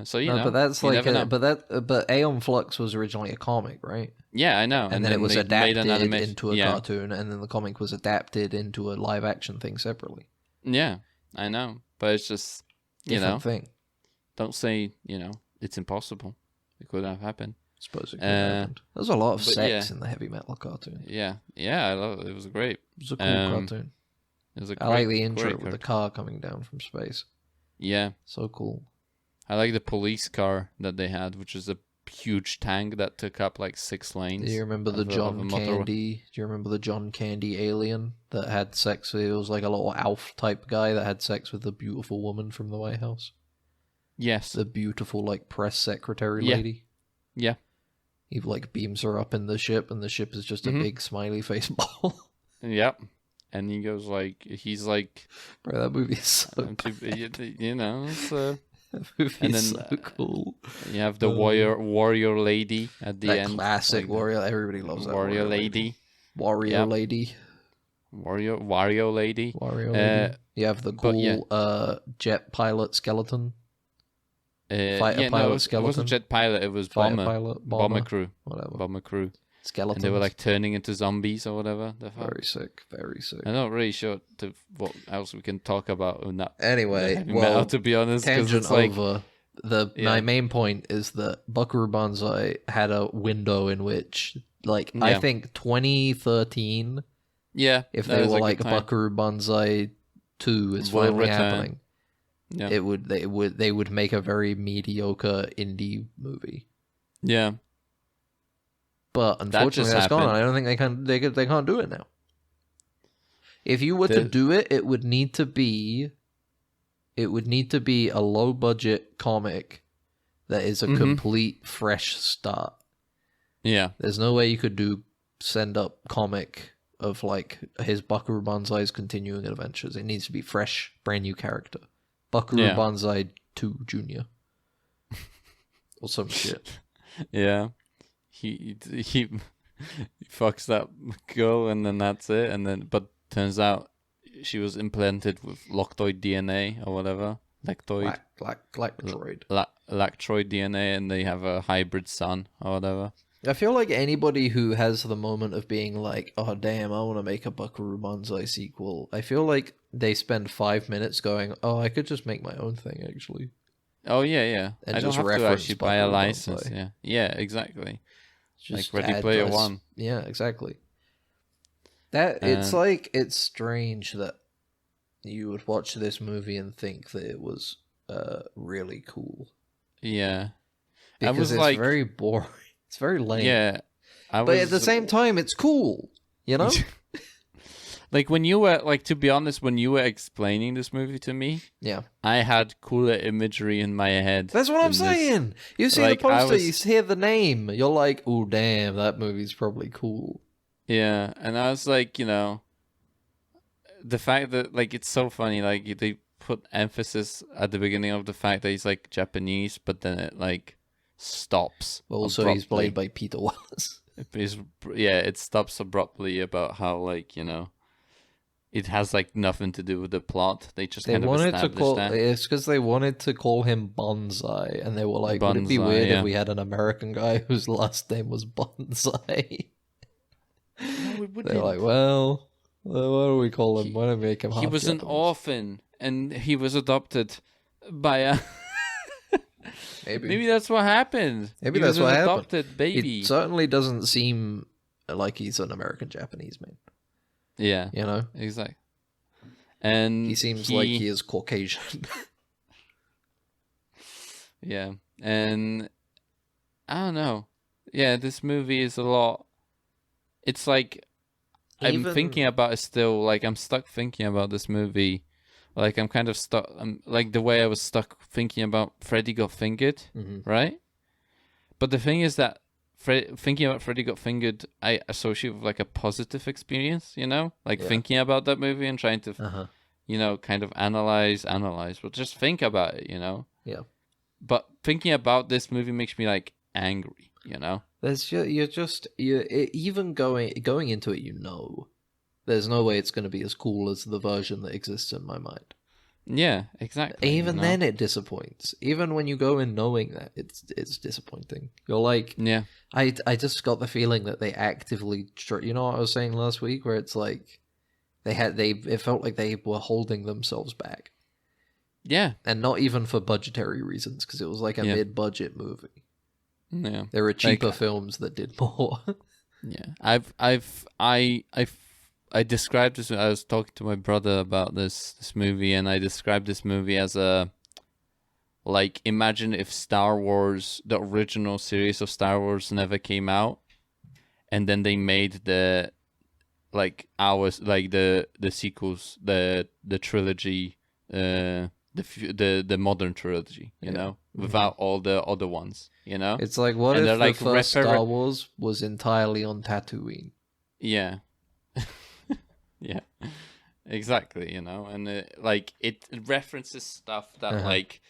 [SPEAKER 4] So you
[SPEAKER 3] No,
[SPEAKER 4] know,
[SPEAKER 3] but that's
[SPEAKER 4] you
[SPEAKER 3] like
[SPEAKER 4] never know.
[SPEAKER 3] but Aeon Flux was originally a comic, right?
[SPEAKER 4] Yeah, I know.
[SPEAKER 3] And then it was
[SPEAKER 4] they made
[SPEAKER 3] adapted
[SPEAKER 4] an animation.
[SPEAKER 3] into a
[SPEAKER 4] yeah.
[SPEAKER 3] cartoon, and then the comic was adapted into a live action thing separately.
[SPEAKER 4] Yeah, I know, but it's just
[SPEAKER 3] Different thing.
[SPEAKER 4] don't say it's impossible. It could have happened.
[SPEAKER 3] I suppose it could have happened. There's a lot of
[SPEAKER 4] but
[SPEAKER 3] sex
[SPEAKER 4] yeah.
[SPEAKER 3] in the heavy metal cartoon.
[SPEAKER 4] Yeah, I love it. It was great.
[SPEAKER 3] It was a cool cartoon.
[SPEAKER 4] It was a
[SPEAKER 3] I like
[SPEAKER 4] great-
[SPEAKER 3] the intro
[SPEAKER 4] great
[SPEAKER 3] with the
[SPEAKER 4] cartoon.
[SPEAKER 3] car coming down from space.
[SPEAKER 4] Yeah,
[SPEAKER 3] So cool.
[SPEAKER 4] I like the police car that they had, which is a huge tank that took up like 6 lanes.
[SPEAKER 3] Do you remember the
[SPEAKER 4] of a
[SPEAKER 3] John
[SPEAKER 4] motorway.
[SPEAKER 3] Candy? Do you remember the John Candy alien that had sex with? It was like a little Alf type guy that had sex with the beautiful woman from the White House.
[SPEAKER 4] Yes.
[SPEAKER 3] The beautiful like press secretary
[SPEAKER 4] Yeah.
[SPEAKER 3] lady.
[SPEAKER 4] Yeah.
[SPEAKER 3] He like beams her up in the ship, and the ship is just a big smiley face ball.
[SPEAKER 4] Yep. And he goes like, he's like,
[SPEAKER 3] Bro, that movie is so
[SPEAKER 4] I'm too-
[SPEAKER 3] bad.
[SPEAKER 4] it's,
[SPEAKER 3] That movie
[SPEAKER 4] and
[SPEAKER 3] is
[SPEAKER 4] then,
[SPEAKER 3] so cool.
[SPEAKER 4] you have the warrior lady at the
[SPEAKER 3] That
[SPEAKER 4] end.
[SPEAKER 3] classic
[SPEAKER 4] like
[SPEAKER 3] warrior. Everybody loves that
[SPEAKER 4] warrior lady.
[SPEAKER 3] Warrior
[SPEAKER 4] Yep.
[SPEAKER 3] lady.
[SPEAKER 4] Wario lady.
[SPEAKER 3] Warrior lady. You have the
[SPEAKER 4] but yeah.
[SPEAKER 3] cool jet pilot skeleton. Fighter
[SPEAKER 4] yeah,
[SPEAKER 3] pilot
[SPEAKER 4] no, it
[SPEAKER 3] skeleton.
[SPEAKER 4] wasn't jet pilot. It was
[SPEAKER 3] Fighter
[SPEAKER 4] bomber.
[SPEAKER 3] pilot.
[SPEAKER 4] Bomber crew.
[SPEAKER 3] Whatever.
[SPEAKER 4] Bomber crew.
[SPEAKER 3] Skeleton.
[SPEAKER 4] And they were like turning into zombies or whatever. The fuck.
[SPEAKER 3] very sick. Very sick.
[SPEAKER 4] I'm not really sure what else we can talk about on that.
[SPEAKER 3] Anyway,
[SPEAKER 4] heavy
[SPEAKER 3] well,
[SPEAKER 4] metal, to be honest, 'cause
[SPEAKER 3] tangent
[SPEAKER 4] it's like,
[SPEAKER 3] over. My
[SPEAKER 4] Yeah.
[SPEAKER 3] main point is that Buckaroo Banzai had a window in which, like, I
[SPEAKER 4] Yeah.
[SPEAKER 3] think 2013,
[SPEAKER 4] yeah,
[SPEAKER 3] if
[SPEAKER 4] that
[SPEAKER 3] they
[SPEAKER 4] is
[SPEAKER 3] were
[SPEAKER 4] a
[SPEAKER 3] like
[SPEAKER 4] good time.
[SPEAKER 3] Buckaroo Banzai 2 is
[SPEAKER 4] Will
[SPEAKER 3] finally
[SPEAKER 4] return.
[SPEAKER 3] happening,
[SPEAKER 4] Yeah,
[SPEAKER 3] they would make a very mediocre indie movie.
[SPEAKER 4] yeah,
[SPEAKER 3] But unfortunately,
[SPEAKER 4] just
[SPEAKER 3] that's gone.
[SPEAKER 4] happened.
[SPEAKER 3] I don't think they can't do it now. If you were to
[SPEAKER 4] The-
[SPEAKER 3] do it, it would need to be a low budget comic that is a
[SPEAKER 4] Mhm.
[SPEAKER 3] complete fresh start.
[SPEAKER 4] yeah,
[SPEAKER 3] There's no way you could send up comic of like his Buckaroo Banzai's continuing adventures. It needs to be fresh, brand new character. Buckaroo
[SPEAKER 4] Yeah.
[SPEAKER 3] Banzai 2 Junior. Or some shit.
[SPEAKER 4] yeah. He fucks that girl, and then that's it. And then, but turns out she was implanted with lactoid DNA or whatever. Lactoid.
[SPEAKER 3] Lactroid.
[SPEAKER 4] Lactroid DNA, and they have a hybrid son or whatever.
[SPEAKER 3] I feel like anybody who has the moment of being like, oh damn, I want to make a Buckaroo Banzai sequel, I feel like they spend 5 minutes going, oh, I could just make my own thing actually.
[SPEAKER 4] Oh yeah.
[SPEAKER 3] And
[SPEAKER 4] I don't
[SPEAKER 3] just
[SPEAKER 4] have to
[SPEAKER 3] reference
[SPEAKER 4] actually buy a
[SPEAKER 3] Buckaroo
[SPEAKER 4] license.
[SPEAKER 3] Banzai.
[SPEAKER 4] Yeah, exactly.
[SPEAKER 3] Just
[SPEAKER 4] Ready
[SPEAKER 3] add
[SPEAKER 4] Player
[SPEAKER 3] those-
[SPEAKER 4] One.
[SPEAKER 3] Yeah, exactly. It's strange that you would watch this movie and think that it was really cool.
[SPEAKER 4] Yeah,
[SPEAKER 3] Because
[SPEAKER 4] was
[SPEAKER 3] it's
[SPEAKER 4] like-
[SPEAKER 3] very boring. It's very lame.
[SPEAKER 4] yeah.
[SPEAKER 3] But at the same time, it's cool. You know?
[SPEAKER 4] like when you were like, to be honest, when you were explaining this movie to me,
[SPEAKER 3] Yeah.
[SPEAKER 4] I had cooler imagery in my head.
[SPEAKER 3] That's what I'm
[SPEAKER 4] than this.
[SPEAKER 3] saying. You see
[SPEAKER 4] Like,
[SPEAKER 3] the
[SPEAKER 4] I
[SPEAKER 3] poster,
[SPEAKER 4] was-
[SPEAKER 3] you hear the name, you're like, oh damn, that movie's probably cool.
[SPEAKER 4] Yeah, and I was like, the fact that like it's so funny, like they put emphasis at the beginning of the fact that he's like Japanese, but then it like stops.
[SPEAKER 3] But also, he's
[SPEAKER 4] abruptly.
[SPEAKER 3] played by Peter Wallace.
[SPEAKER 4] It stops abruptly about how like it has like nothing to do with the plot. They just
[SPEAKER 3] They
[SPEAKER 4] kind of
[SPEAKER 3] wanted to
[SPEAKER 4] established
[SPEAKER 3] call
[SPEAKER 4] that.
[SPEAKER 3] it's because they wanted to call him Bonsai, and they were like, would it be
[SPEAKER 4] Bonsai,
[SPEAKER 3] weird
[SPEAKER 4] yeah.
[SPEAKER 3] if we had an American guy whose last name was Bonsai?
[SPEAKER 4] No, it
[SPEAKER 3] They're like, well, what do we call him?
[SPEAKER 4] He-
[SPEAKER 3] Why don't we make him
[SPEAKER 4] He
[SPEAKER 3] half
[SPEAKER 4] was an
[SPEAKER 3] Japanese?
[SPEAKER 4] orphan, and he was adopted by a. Maybe that's what happened.
[SPEAKER 3] Maybe
[SPEAKER 4] He
[SPEAKER 3] that's
[SPEAKER 4] was
[SPEAKER 3] what
[SPEAKER 4] an
[SPEAKER 3] happened.
[SPEAKER 4] adopted baby.
[SPEAKER 3] It certainly doesn't seem like he's an American Japanese man.
[SPEAKER 4] Yeah,
[SPEAKER 3] You know,
[SPEAKER 4] exactly. And
[SPEAKER 3] he seems like he is Caucasian.
[SPEAKER 4] Yeah, and I don't know. Yeah, this movie is a lot. It's like I'm
[SPEAKER 3] Even-
[SPEAKER 4] thinking about it still. Like I'm stuck thinking about this movie. Like I'm kind of stuck. Like the way I was stuck thinking about Freddy Got Fingered,
[SPEAKER 3] Mhm.
[SPEAKER 4] right? But the thing is that thinking about Freddy Got Fingered, I associate with like a positive experience. Like
[SPEAKER 3] Yeah.
[SPEAKER 4] thinking about that movie and trying to,
[SPEAKER 3] Uh-huh.
[SPEAKER 4] kind of analyze, but just think about it.
[SPEAKER 3] Yeah.
[SPEAKER 4] But thinking about this movie makes me like angry.
[SPEAKER 3] Even going into it, there's no way it's going to be as cool as the version that exists in my mind.
[SPEAKER 4] Yeah, exactly.
[SPEAKER 3] Even then, it disappoints. Even when you go in knowing that, it's disappointing. You're like,
[SPEAKER 4] Yeah.
[SPEAKER 3] I just got the feeling that they actively, you know what I was saying last week, where it's like it felt like they were holding themselves back.
[SPEAKER 4] Yeah.
[SPEAKER 3] And not even for budgetary reasons, because it was like a
[SPEAKER 4] Yeah.
[SPEAKER 3] mid-budget movie.
[SPEAKER 4] Yeah.
[SPEAKER 3] There were cheaper
[SPEAKER 4] Like,
[SPEAKER 3] films that did more.
[SPEAKER 4] yeah. I described this. I was talking to my brother about this movie, and I described this movie as like, imagine if Star Wars, the original series of Star Wars, never came out, and then they made the sequels, the trilogy, the modern trilogy, you know, without all the other ones, you know.
[SPEAKER 3] It's like, what
[SPEAKER 4] And
[SPEAKER 3] if
[SPEAKER 4] they're
[SPEAKER 3] the
[SPEAKER 4] like
[SPEAKER 3] first Star Wars was entirely on Tatooine?
[SPEAKER 4] Yeah. Yeah. Exactly, you know, and it references stuff that like,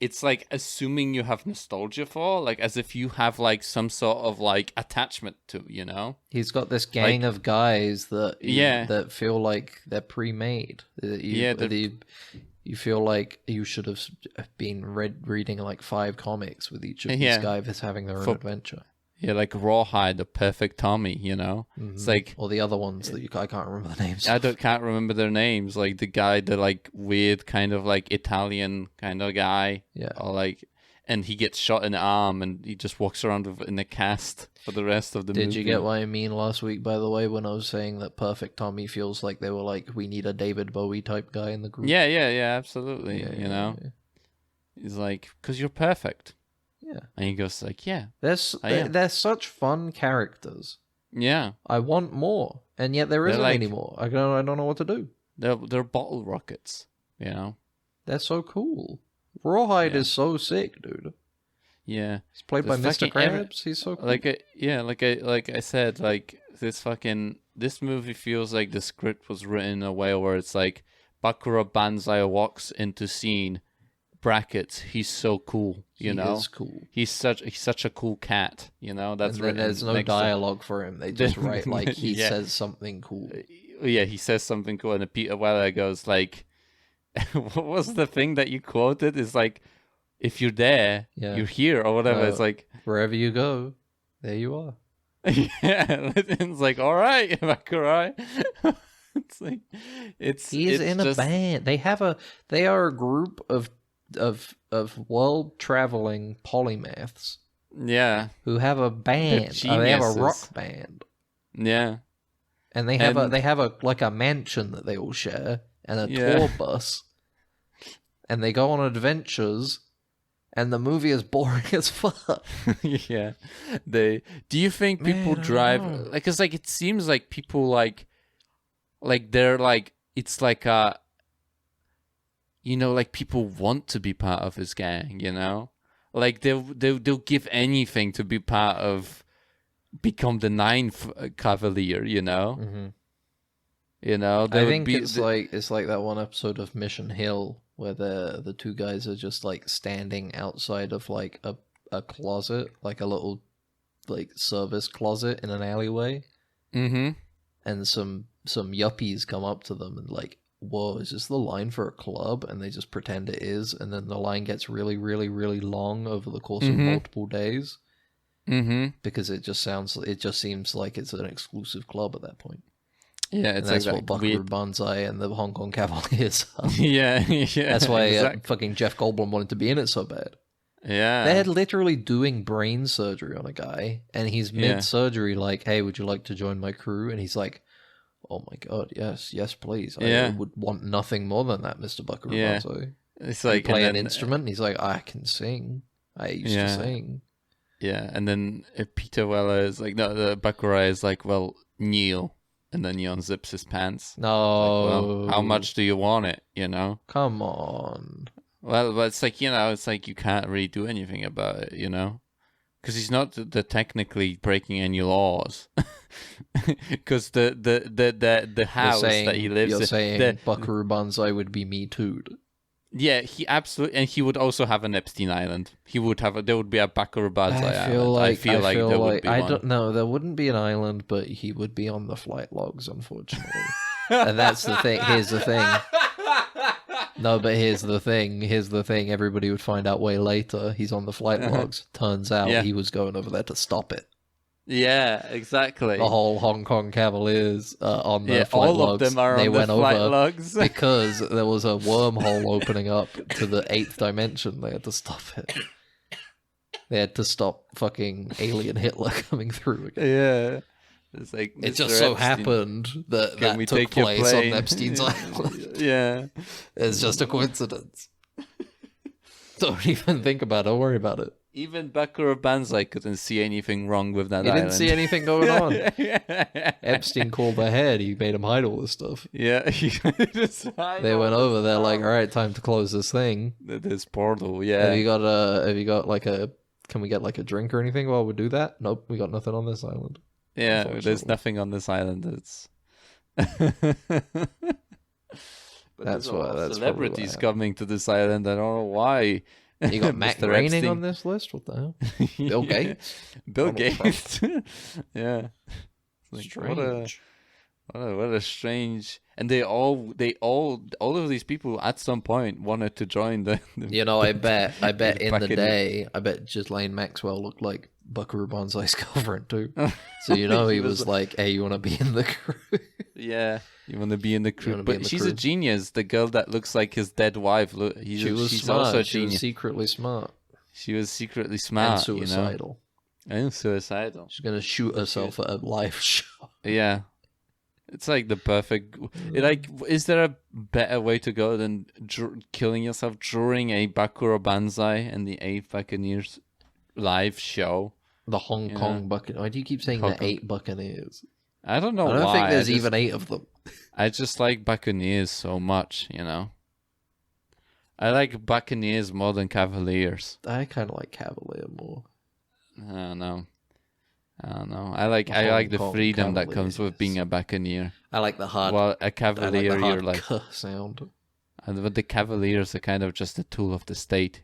[SPEAKER 4] it's like assuming you have nostalgia for, like as if you have like some sort of like attachment to, you know.
[SPEAKER 3] He's got this gang of guys that that feel like they're pre-made. You feel like you should have been reading like 5 comics with each of these guys having their own adventure.
[SPEAKER 4] Yeah, like Rawhide, the perfect Tommy, you know. It's like,
[SPEAKER 3] or the other ones that I can't remember the names.
[SPEAKER 4] Can't remember their names. Like the guy, the like weird kind of like Italian kind of guy.
[SPEAKER 3] Yeah.
[SPEAKER 4] Or like, and he gets shot in the arm, and he just walks around in a cast for the rest of the movie.
[SPEAKER 3] Did you get what I mean last week, by the way, when I was saying that Perfect Tommy feels like they were like, we need a David Bowie type guy in the group?
[SPEAKER 4] Yeah, absolutely. You know, he's like, because you're perfect.
[SPEAKER 3] Yeah.
[SPEAKER 4] And he goes like, yeah.
[SPEAKER 3] They're such fun characters.
[SPEAKER 4] Yeah.
[SPEAKER 3] I want more, and yet there isn't any more. I don't know what to do.
[SPEAKER 4] They're bottle rockets, you know.
[SPEAKER 3] They're so cool. Rawhide is so sick, dude.
[SPEAKER 4] Yeah.
[SPEAKER 3] He's played by Mr. Krabs. He's so cool.
[SPEAKER 4] Like I said, like this movie feels like the script was written in a way where it's like Bakura Banzai walks into scene, brackets, he's so cool, you know.
[SPEAKER 3] He is cool.
[SPEAKER 4] He's such a cool cat, you know. That's
[SPEAKER 3] right. There's no dialogue for him. They just write like he says something cool.
[SPEAKER 4] Yeah, he says something cool, and Peter Weller goes like, what was the thing that you quoted? Is like, if you're there, you're here, or whatever. It's like,
[SPEAKER 3] wherever you go, there you are.
[SPEAKER 4] Yeah, it's like, all right, Bakura. It's like,
[SPEAKER 3] he's in a band. They are a group of world traveling polymaths.
[SPEAKER 4] Yeah,
[SPEAKER 3] who have a band. They have a rock band.
[SPEAKER 4] Yeah,
[SPEAKER 3] and they have a mansion that they all share and a tour bus, and they go on adventures. And the movie is boring as fuck.
[SPEAKER 4] Yeah, do you think people drive like? Because like it seems like people like they're like, it's like you know, like people want to be part of his gang, you know, like they'll give anything to be part of, become the 9th Cavalier, you know.
[SPEAKER 3] Mm-hmm.
[SPEAKER 4] You know,
[SPEAKER 3] I think it's like that one episode of Mission Hill where the 2 guys are just like standing outside of like a closet, like a little like service closet in an alleyway.
[SPEAKER 4] Mm-hmm.
[SPEAKER 3] And some yuppies come up to them and like, whoa, is this the line for a club? And they just pretend it is, and then the line gets really, really, really long over the course of multiple days.
[SPEAKER 4] Mm-hmm.
[SPEAKER 3] Because it just seems like it's an exclusive club at that point.
[SPEAKER 4] Yeah, it's
[SPEAKER 3] and that's
[SPEAKER 4] like
[SPEAKER 3] what Bakura Banzai and the Hong Kong Cavaliers are.
[SPEAKER 4] Yeah.
[SPEAKER 3] That's why fucking Jeff Goldblum wanted to be in it so bad.
[SPEAKER 4] Yeah.
[SPEAKER 3] They're literally doing brain surgery on a guy, and he's mid-surgery like, hey, would you like to join my crew? And he's like, oh my god, yes, please. I would want nothing more than that, Mr. Bakura Banzai.
[SPEAKER 4] It's like,
[SPEAKER 3] play an instrument, and he's like, I can sing. I used to sing.
[SPEAKER 4] Yeah, and then Peter Weller is like, no, the Bakura is like, well, kneel. And then he unzips his pants.
[SPEAKER 3] No.
[SPEAKER 4] Like, well, how much do you want it, you know?
[SPEAKER 3] Come on.
[SPEAKER 4] Well, but it's like, you know, it's like you can't really do anything about it, you know? Because he's not technically breaking any laws. Because the house that he lives in...
[SPEAKER 3] You're saying Bakura Banzai would be Me Too'd.
[SPEAKER 4] Yeah, he absolutely... And he would also have an Epstein Island. There would be a Bakura Banzai Island. I feel like there would be one.
[SPEAKER 3] I don't know. There wouldn't be an island, but he would be on the flight logs, unfortunately. And that's the thing. Here's the thing. No, but here's the thing. Everybody would find out way later. He's on the flight logs. Turns out he was going over there to stop it.
[SPEAKER 4] Yeah, exactly.
[SPEAKER 3] The whole Hong Kong Cavaliers on the flight
[SPEAKER 4] all
[SPEAKER 3] logs.
[SPEAKER 4] of them are
[SPEAKER 3] they
[SPEAKER 4] on the
[SPEAKER 3] went
[SPEAKER 4] flight
[SPEAKER 3] over
[SPEAKER 4] logs.
[SPEAKER 3] because there was a wormhole opening up to the 8th dimension. They had to stop it. They had to stop fucking alien Hitler coming through again.
[SPEAKER 4] Yeah. It's like
[SPEAKER 3] It
[SPEAKER 4] Mr.
[SPEAKER 3] just so
[SPEAKER 4] Epstein,
[SPEAKER 3] happened that
[SPEAKER 4] can we
[SPEAKER 3] that took
[SPEAKER 4] take your
[SPEAKER 3] place on
[SPEAKER 4] plane?
[SPEAKER 3] Epstein's Island.
[SPEAKER 4] Yeah.
[SPEAKER 3] It's just a coincidence. Don't even think about it. Don't worry about it.
[SPEAKER 4] Even Bakura Banzai couldn't see anything wrong with that
[SPEAKER 3] He
[SPEAKER 4] island.
[SPEAKER 3] didn't see anything going on. Epstein called ahead. He made him hide all this stuff.
[SPEAKER 4] Yeah.
[SPEAKER 3] They went over there like, all right, time to close this thing.
[SPEAKER 4] This portal, yeah.
[SPEAKER 3] Have you got like a? Can we get like a drink or anything while we do that? Nope, we got nothing on this island.
[SPEAKER 4] Yeah,
[SPEAKER 3] Unfortunately.
[SPEAKER 4] there's nothing on this island. It's But
[SPEAKER 3] That's
[SPEAKER 4] there's a lot of
[SPEAKER 3] that's
[SPEAKER 4] celebrities
[SPEAKER 3] probably
[SPEAKER 4] coming to this island. I don't know why.
[SPEAKER 3] You got Matt
[SPEAKER 4] Mr.
[SPEAKER 3] Groening
[SPEAKER 4] Epstein.
[SPEAKER 3] on this list. What the hell? Bill Gates.
[SPEAKER 4] Bill
[SPEAKER 3] Donald
[SPEAKER 4] Gates. Yeah. Like, what a
[SPEAKER 3] Strange.
[SPEAKER 4] what a strange. And they all of these people at some point wanted to join the
[SPEAKER 3] You know, I bet in the
[SPEAKER 4] Buccaneers.
[SPEAKER 3] day, I bet Ghislaine Maxwell looked like Buckaroo Banzai's girlfriend too. So you know he was like, "Hey, you want to be in the crew?"
[SPEAKER 4] Yeah, you want to be in the crew.
[SPEAKER 3] wanna be in
[SPEAKER 4] But
[SPEAKER 3] the
[SPEAKER 4] she's
[SPEAKER 3] crew.
[SPEAKER 4] a genius. The girl that looks like his dead wife. Look,
[SPEAKER 3] She's
[SPEAKER 4] smart. Also a
[SPEAKER 3] She was
[SPEAKER 4] genius.
[SPEAKER 3] secretly smart
[SPEAKER 4] She was secretly
[SPEAKER 3] and
[SPEAKER 4] smart.
[SPEAKER 3] suicidal.
[SPEAKER 4] And suicidal.
[SPEAKER 3] She's gonna shoot herself at a live show.
[SPEAKER 4] Yeah. It's like the perfect. Like, is there a better way to go than killing yourself during a Bakura Banzai and the 8th Buccaneers live show?
[SPEAKER 3] The Hong
[SPEAKER 4] Yeah.
[SPEAKER 3] Kong Buccaneers. Why do you keep saying
[SPEAKER 4] Hong
[SPEAKER 3] the
[SPEAKER 4] Kong.
[SPEAKER 3] 8 Buccaneers?
[SPEAKER 4] I don't know
[SPEAKER 3] I don't
[SPEAKER 4] why.
[SPEAKER 3] think there's
[SPEAKER 4] I just,
[SPEAKER 3] even 8 of them.
[SPEAKER 4] I just like Buccaneers so much, I like Buccaneers more than Cavaliers.
[SPEAKER 3] I kind of like Cavalier more.
[SPEAKER 4] I don't know. I like
[SPEAKER 3] The Hong
[SPEAKER 4] the
[SPEAKER 3] Kong
[SPEAKER 4] freedom that comes with
[SPEAKER 3] Cavaliers.
[SPEAKER 4] being a Buccaneer.
[SPEAKER 3] I like the hard.
[SPEAKER 4] Well, a
[SPEAKER 3] I like
[SPEAKER 4] Cavalier,
[SPEAKER 3] the hard
[SPEAKER 4] you're like,
[SPEAKER 3] "K" sound.
[SPEAKER 4] but the Cavaliers are kind of just a tool of the state,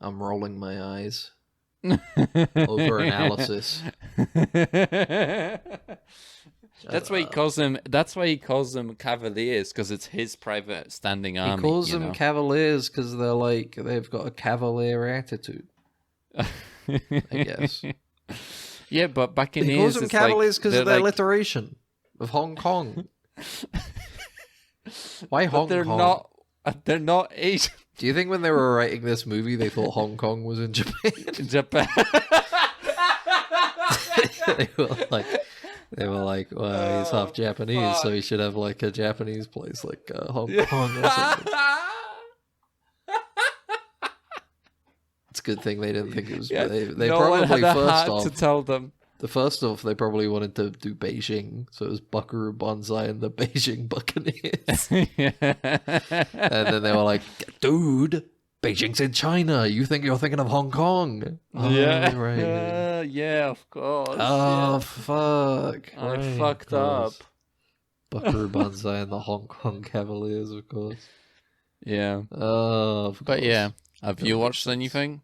[SPEAKER 3] I'm rolling my eyes. Over analysis.
[SPEAKER 4] That's why he calls them. That's why he calls them Cavaliers, because it's his private standing army.
[SPEAKER 3] He calls
[SPEAKER 4] you
[SPEAKER 3] them
[SPEAKER 4] know?
[SPEAKER 3] Cavaliers because they've got a cavalier attitude. I guess.
[SPEAKER 4] Yeah, but Buccaneers.
[SPEAKER 3] He calls them
[SPEAKER 4] it's
[SPEAKER 3] Cavaliers because
[SPEAKER 4] they're
[SPEAKER 3] of their
[SPEAKER 4] like-
[SPEAKER 3] alliteration of Hong Kong. Why
[SPEAKER 4] But
[SPEAKER 3] Hong
[SPEAKER 4] they're
[SPEAKER 3] Kong?
[SPEAKER 4] not. They're not Asian.
[SPEAKER 3] Do you think when they were writing this movie, they thought Hong Kong was in Japan?
[SPEAKER 4] Japan.
[SPEAKER 3] they were like, well, he's half Japanese, so he should have like a Japanese place like Hong Kong or something. It's a good thing they didn't think it was.
[SPEAKER 4] Yeah,
[SPEAKER 3] They
[SPEAKER 4] no one
[SPEAKER 3] probably
[SPEAKER 4] had the
[SPEAKER 3] first
[SPEAKER 4] heart
[SPEAKER 3] off.
[SPEAKER 4] to tell them.
[SPEAKER 3] The first off, they probably wanted to do Beijing, so it was Buckaroo Banzai and the Beijing Buccaneers. And then they were like, dude, Beijing's in China. You think you're thinking of Hong Kong? Oh,
[SPEAKER 4] Yeah,
[SPEAKER 3] right.
[SPEAKER 4] yeah, of course.
[SPEAKER 3] Oh,
[SPEAKER 4] yeah.
[SPEAKER 3] fuck.
[SPEAKER 4] I
[SPEAKER 3] Right,
[SPEAKER 4] fucked
[SPEAKER 3] of
[SPEAKER 4] up.
[SPEAKER 3] course. Buckaroo Banzai and the Hong Kong Cavaliers, of course.
[SPEAKER 4] Yeah,
[SPEAKER 3] Oh, of
[SPEAKER 4] but
[SPEAKER 3] course.
[SPEAKER 4] yeah, have
[SPEAKER 3] That
[SPEAKER 4] you
[SPEAKER 3] makes
[SPEAKER 4] watched
[SPEAKER 3] sense.
[SPEAKER 4] anything?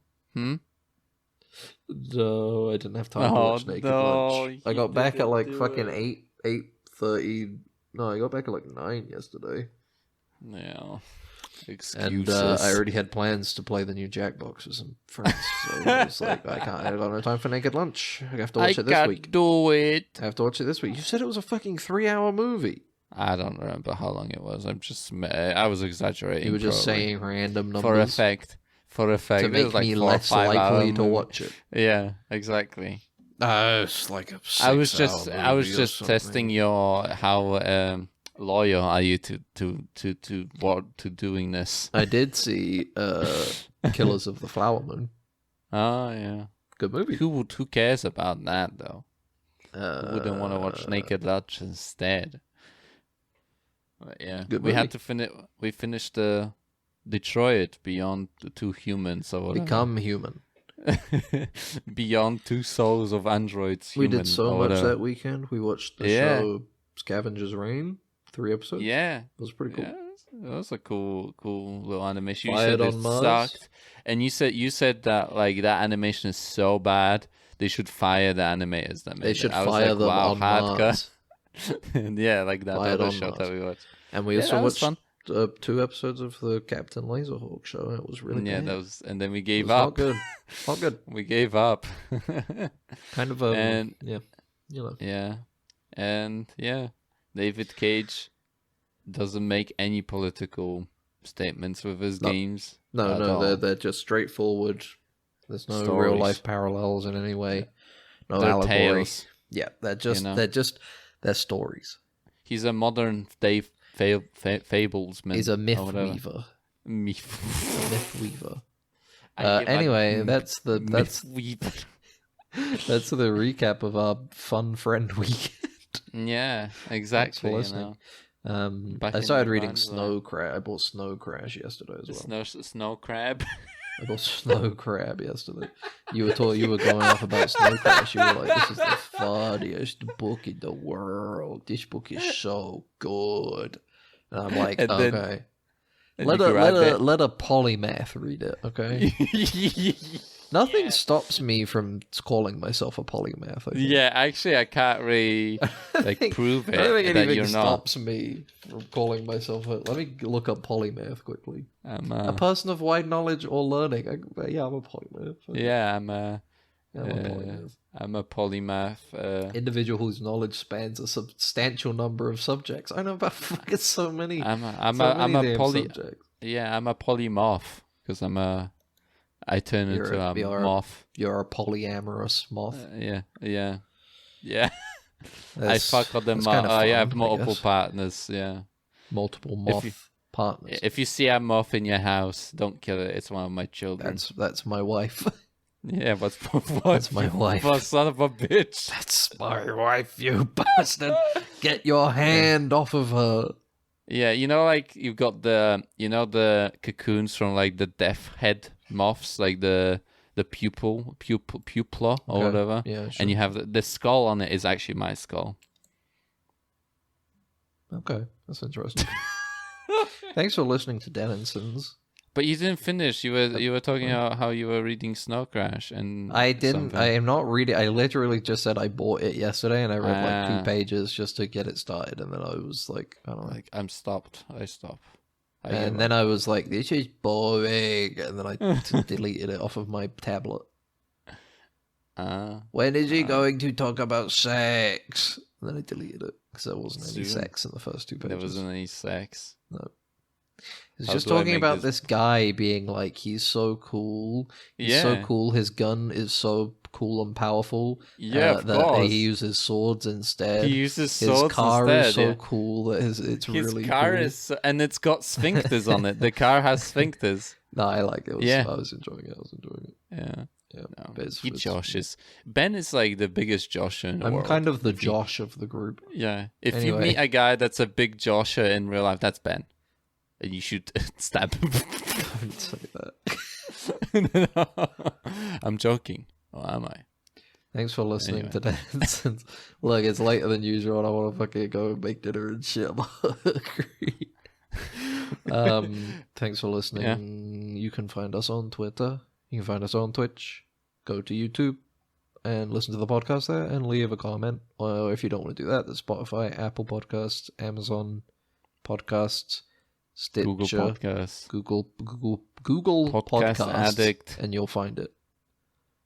[SPEAKER 3] No, I didn't have time to
[SPEAKER 4] Oh,
[SPEAKER 3] watch Naked
[SPEAKER 4] no,
[SPEAKER 3] Lunch. I
[SPEAKER 4] you
[SPEAKER 3] got back at
[SPEAKER 4] didn't
[SPEAKER 3] like
[SPEAKER 4] do
[SPEAKER 3] fucking
[SPEAKER 4] it.
[SPEAKER 3] 8:30. No, I got back at like 9 yesterday.
[SPEAKER 4] Yeah.
[SPEAKER 3] And
[SPEAKER 4] Excuses.
[SPEAKER 3] I already had plans to play the new Jackbox with some friends. So I was like, I got no time for Naked Lunch. I have to watch it this
[SPEAKER 4] can't
[SPEAKER 3] week.
[SPEAKER 4] do it.
[SPEAKER 3] I have to watch it this week. You said it was a fucking 3-hour movie.
[SPEAKER 4] I don't remember how long it was. I was exaggerating.
[SPEAKER 3] You were just
[SPEAKER 4] probably.
[SPEAKER 3] saying random numbers
[SPEAKER 4] for effect. For effect.
[SPEAKER 3] to
[SPEAKER 4] It was
[SPEAKER 3] make
[SPEAKER 4] like
[SPEAKER 3] me
[SPEAKER 4] 4 or
[SPEAKER 3] less
[SPEAKER 4] 5 hour
[SPEAKER 3] likely to
[SPEAKER 4] movie.
[SPEAKER 3] watch it.
[SPEAKER 4] Yeah, exactly.
[SPEAKER 3] It's like a 6
[SPEAKER 4] I was just
[SPEAKER 3] movie or
[SPEAKER 4] testing
[SPEAKER 3] something.
[SPEAKER 4] your how loyal are you to doing this.
[SPEAKER 3] I did see Killers of the Flower Moon.
[SPEAKER 4] Oh yeah.
[SPEAKER 3] Good movie.
[SPEAKER 4] Who cares about that though? Who wouldn't want to watch
[SPEAKER 3] Uh,
[SPEAKER 4] Naked Lunch instead? But yeah,
[SPEAKER 3] Good
[SPEAKER 4] we had
[SPEAKER 3] movie.
[SPEAKER 4] to finish. We finished the Detroit Beyond the Two Humans or whatever.
[SPEAKER 3] Become Human.
[SPEAKER 4] Beyond Two Souls of Androids.
[SPEAKER 3] We
[SPEAKER 4] Human,
[SPEAKER 3] did so
[SPEAKER 4] or
[SPEAKER 3] much
[SPEAKER 4] whatever.
[SPEAKER 3] that weekend. We watched the
[SPEAKER 4] Yeah.
[SPEAKER 3] show Scavenger's Reign, 3 episodes.
[SPEAKER 4] Yeah,
[SPEAKER 3] It was pretty cool.
[SPEAKER 4] yeah, that was a cool little animation. You
[SPEAKER 3] Fired
[SPEAKER 4] said it
[SPEAKER 3] on Mars.
[SPEAKER 4] sucked, and you said that like that animation is so bad they should fire the animators that made
[SPEAKER 3] They
[SPEAKER 4] it.
[SPEAKER 3] should
[SPEAKER 4] I was
[SPEAKER 3] fire
[SPEAKER 4] like,
[SPEAKER 3] them
[SPEAKER 4] wow,
[SPEAKER 3] on
[SPEAKER 4] hardcore.
[SPEAKER 3] Mars.
[SPEAKER 4] Yeah, like that
[SPEAKER 3] Fired
[SPEAKER 4] other
[SPEAKER 3] on
[SPEAKER 4] show
[SPEAKER 3] Mars.
[SPEAKER 4] that we watched.
[SPEAKER 3] And we
[SPEAKER 4] Yeah,
[SPEAKER 3] also
[SPEAKER 4] that was
[SPEAKER 3] watched
[SPEAKER 4] fun.
[SPEAKER 3] 2 episodes of the Captain Laserhawk show. And it was really
[SPEAKER 4] Yeah,
[SPEAKER 3] bad.
[SPEAKER 4] that was, and then we
[SPEAKER 3] It
[SPEAKER 4] gave
[SPEAKER 3] was
[SPEAKER 4] up.
[SPEAKER 3] Not good. Not good.
[SPEAKER 4] We gave up.
[SPEAKER 3] Kind of
[SPEAKER 4] And-
[SPEAKER 3] yeah, you know.
[SPEAKER 4] Yeah, and yeah, David Cage doesn't make any political statements with his games.
[SPEAKER 3] No,
[SPEAKER 4] at
[SPEAKER 3] no,
[SPEAKER 4] all.
[SPEAKER 3] they're just straightforward. There's no
[SPEAKER 4] Stories.
[SPEAKER 3] real life parallels in any way. No
[SPEAKER 4] They're
[SPEAKER 3] allegory.
[SPEAKER 4] tales.
[SPEAKER 3] Yeah, they're stories.
[SPEAKER 4] He's a modern day fablesman.
[SPEAKER 3] He's a myth
[SPEAKER 4] or whatever.
[SPEAKER 3] weaver.
[SPEAKER 4] Myth.
[SPEAKER 3] Myth weaver.
[SPEAKER 4] I give a
[SPEAKER 3] Anyway, that's the
[SPEAKER 4] weaver.
[SPEAKER 3] that's the recap of our fun friend weekend.
[SPEAKER 4] Yeah, exactly. You
[SPEAKER 3] listening.
[SPEAKER 4] know, Back
[SPEAKER 3] I
[SPEAKER 4] in
[SPEAKER 3] started
[SPEAKER 4] the
[SPEAKER 3] reading
[SPEAKER 4] grind,
[SPEAKER 3] Snow Crash. I bought Snow Crash yesterday as well.
[SPEAKER 4] snow crab.
[SPEAKER 3] I bought Snow Crab yesterday. You were going off about Snow Crash. You were like, "This is the funniest book in the world. This book is so good." And I'm like,
[SPEAKER 4] And then-
[SPEAKER 3] "Okay,
[SPEAKER 4] And
[SPEAKER 3] let
[SPEAKER 4] you grab it.
[SPEAKER 3] a polymath read it." Okay, nothing stops me from calling myself a polymath. I think.
[SPEAKER 4] Yeah, actually, I can't really like
[SPEAKER 3] think-
[SPEAKER 4] prove it
[SPEAKER 3] I don't think
[SPEAKER 4] that
[SPEAKER 3] anything
[SPEAKER 4] you're not.
[SPEAKER 3] stops me from calling myself a... Let me look up polymath quickly.
[SPEAKER 4] I'm
[SPEAKER 3] A person of wide knowledge or learning. Yeah, I'm a polymath.
[SPEAKER 4] yeah, I'm a
[SPEAKER 3] Yeah, I'm a polymath.
[SPEAKER 4] I'm a polymath.
[SPEAKER 3] Individual whose knowledge spans a substantial number of subjects. I know about fucking so many.
[SPEAKER 4] I'm
[SPEAKER 3] so
[SPEAKER 4] a
[SPEAKER 3] many damn
[SPEAKER 4] poly.
[SPEAKER 3] subjects.
[SPEAKER 4] Yeah, I'm a polymorph because I turn
[SPEAKER 3] You're
[SPEAKER 4] into a
[SPEAKER 3] you're
[SPEAKER 4] moth.
[SPEAKER 3] You're a polyamorous moth.
[SPEAKER 4] Yeah. I
[SPEAKER 3] That's-
[SPEAKER 4] fuck on them.
[SPEAKER 3] that's kinda
[SPEAKER 4] I have
[SPEAKER 3] fun, I
[SPEAKER 4] multiple
[SPEAKER 3] guess.
[SPEAKER 4] partners. Yeah.
[SPEAKER 3] Multiple moth
[SPEAKER 4] you-
[SPEAKER 3] partners.
[SPEAKER 4] If you see a moth in your house, don't kill it. It's one of my children.
[SPEAKER 3] That's my wife.
[SPEAKER 4] Yeah, what's
[SPEAKER 3] That's my wife.
[SPEAKER 4] What son of a bitch.
[SPEAKER 3] That's my wife, you bastard. Get your hand off of her.
[SPEAKER 4] Yeah, you know, like you've got the cocoons from like the death head moths, like the pupilla or
[SPEAKER 3] Okay.
[SPEAKER 4] whatever.
[SPEAKER 3] Yeah, sure.
[SPEAKER 4] And you have the skull on it is actually my skull.
[SPEAKER 3] Okay, that's interesting. Thanks for listening to Dennison's.
[SPEAKER 4] But you didn't finish. You were talking about how you were reading Snow Crash, and
[SPEAKER 3] I didn't.
[SPEAKER 4] something.
[SPEAKER 3] I am not reading. I literally just said I bought it yesterday, and I read like
[SPEAKER 4] Ah.
[SPEAKER 3] 2 pages just to get it started, and then I was like, I don't know.
[SPEAKER 4] Like I stop.
[SPEAKER 3] And then I was like, this is boring, and then I deleted it off of my tablet. When is he going to talk about sex? And then I deleted it because there wasn't any
[SPEAKER 4] Soon.
[SPEAKER 3] sex in the first 2 pages.
[SPEAKER 4] there wasn't any sex.
[SPEAKER 3] No. It's
[SPEAKER 4] How
[SPEAKER 3] just
[SPEAKER 4] do I
[SPEAKER 3] talking
[SPEAKER 4] make
[SPEAKER 3] about
[SPEAKER 4] this-
[SPEAKER 3] this guy being like, he's so cool. He's so
[SPEAKER 4] Yeah.
[SPEAKER 3] cool. His gun is so cool and powerful.
[SPEAKER 4] Yeah, of
[SPEAKER 3] that
[SPEAKER 4] course.
[SPEAKER 3] he uses swords instead.
[SPEAKER 4] He uses
[SPEAKER 3] His
[SPEAKER 4] swords
[SPEAKER 3] car
[SPEAKER 4] instead.
[SPEAKER 3] is so
[SPEAKER 4] yeah.
[SPEAKER 3] cool that it's
[SPEAKER 4] His
[SPEAKER 3] really
[SPEAKER 4] car
[SPEAKER 3] cool.
[SPEAKER 4] is, and it's got sphincters on it. The car has sphincters.
[SPEAKER 3] No, I like it.
[SPEAKER 4] Yeah.
[SPEAKER 3] I was enjoying it.
[SPEAKER 4] Yeah.
[SPEAKER 3] Yeah.
[SPEAKER 4] No.
[SPEAKER 3] But it's-
[SPEAKER 4] He
[SPEAKER 3] it's-
[SPEAKER 4] Joshes. Ben is like the biggest Josher in the
[SPEAKER 3] I'm
[SPEAKER 4] world.
[SPEAKER 3] kind of the
[SPEAKER 4] If you-
[SPEAKER 3] Josh of the group.
[SPEAKER 4] Yeah. If
[SPEAKER 3] Anyway.
[SPEAKER 4] you meet a guy that's a big Josher in real life, that's Ben. And you should stab him.
[SPEAKER 3] Don't say that.
[SPEAKER 4] I'm joking. Or am I?
[SPEAKER 3] Thanks for listening
[SPEAKER 4] Anyway.
[SPEAKER 3] to that. Look, it's later than usual, and I want to fucking go and make dinner and shit. I'm hungry. Thanks for listening. You can find us on Twitter. You can find us on Twitch. Go to YouTube and listen to the podcast there and leave a comment. Or if you don't want to do that, there's Spotify, Apple Podcasts, Amazon Podcasts, Stitcher,
[SPEAKER 4] Google Podcasts.
[SPEAKER 3] Google
[SPEAKER 4] Podcast
[SPEAKER 3] Podcasts,
[SPEAKER 4] Addict.
[SPEAKER 3] and you'll find it.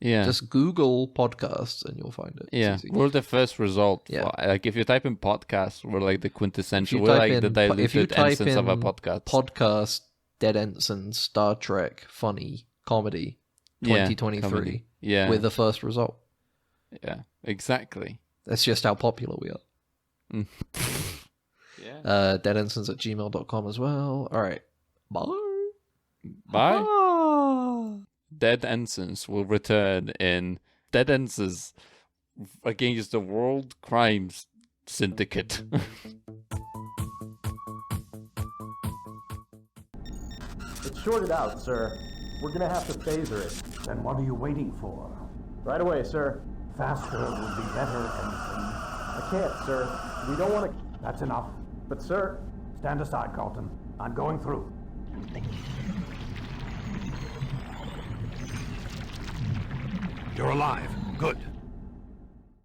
[SPEAKER 4] Yeah.
[SPEAKER 3] Just Google Podcasts and you'll find it. It's
[SPEAKER 4] Yeah,
[SPEAKER 3] easy.
[SPEAKER 4] we're the first result.
[SPEAKER 3] Yeah.
[SPEAKER 4] Like if you type in podcast, we're like the quintessential.
[SPEAKER 3] If you
[SPEAKER 4] We're
[SPEAKER 3] type
[SPEAKER 4] like the
[SPEAKER 3] in- if you
[SPEAKER 4] diluted
[SPEAKER 3] type
[SPEAKER 4] essence of a
[SPEAKER 3] in
[SPEAKER 4] podcast.
[SPEAKER 3] Podcast, Dead Ensigns, Star Trek, funny, comedy,
[SPEAKER 4] Yeah,
[SPEAKER 3] 2023.
[SPEAKER 4] comedy. Yeah,
[SPEAKER 3] We're the first result.
[SPEAKER 4] yeah, exactly.
[SPEAKER 3] That's just how popular we are.
[SPEAKER 4] Mm. Yeah.
[SPEAKER 3] Deadensigns@gmail.com as well. All right. Bye.
[SPEAKER 4] Bye.
[SPEAKER 3] Ah.
[SPEAKER 4] Dead Ensigns will return in Dead Ensigns against the World Crimes Syndicate.
[SPEAKER 5] It's shorted out, sir. We're gonna have to phaser it.
[SPEAKER 6] Then what are you waiting for?
[SPEAKER 5] Right away, sir.
[SPEAKER 6] Faster would be better, Ensign.
[SPEAKER 5] I can't, sir. We don't want to...
[SPEAKER 6] That's enough.
[SPEAKER 5] But, sir...
[SPEAKER 6] Stand aside, Carlton. I'm going through. You're alive. Good.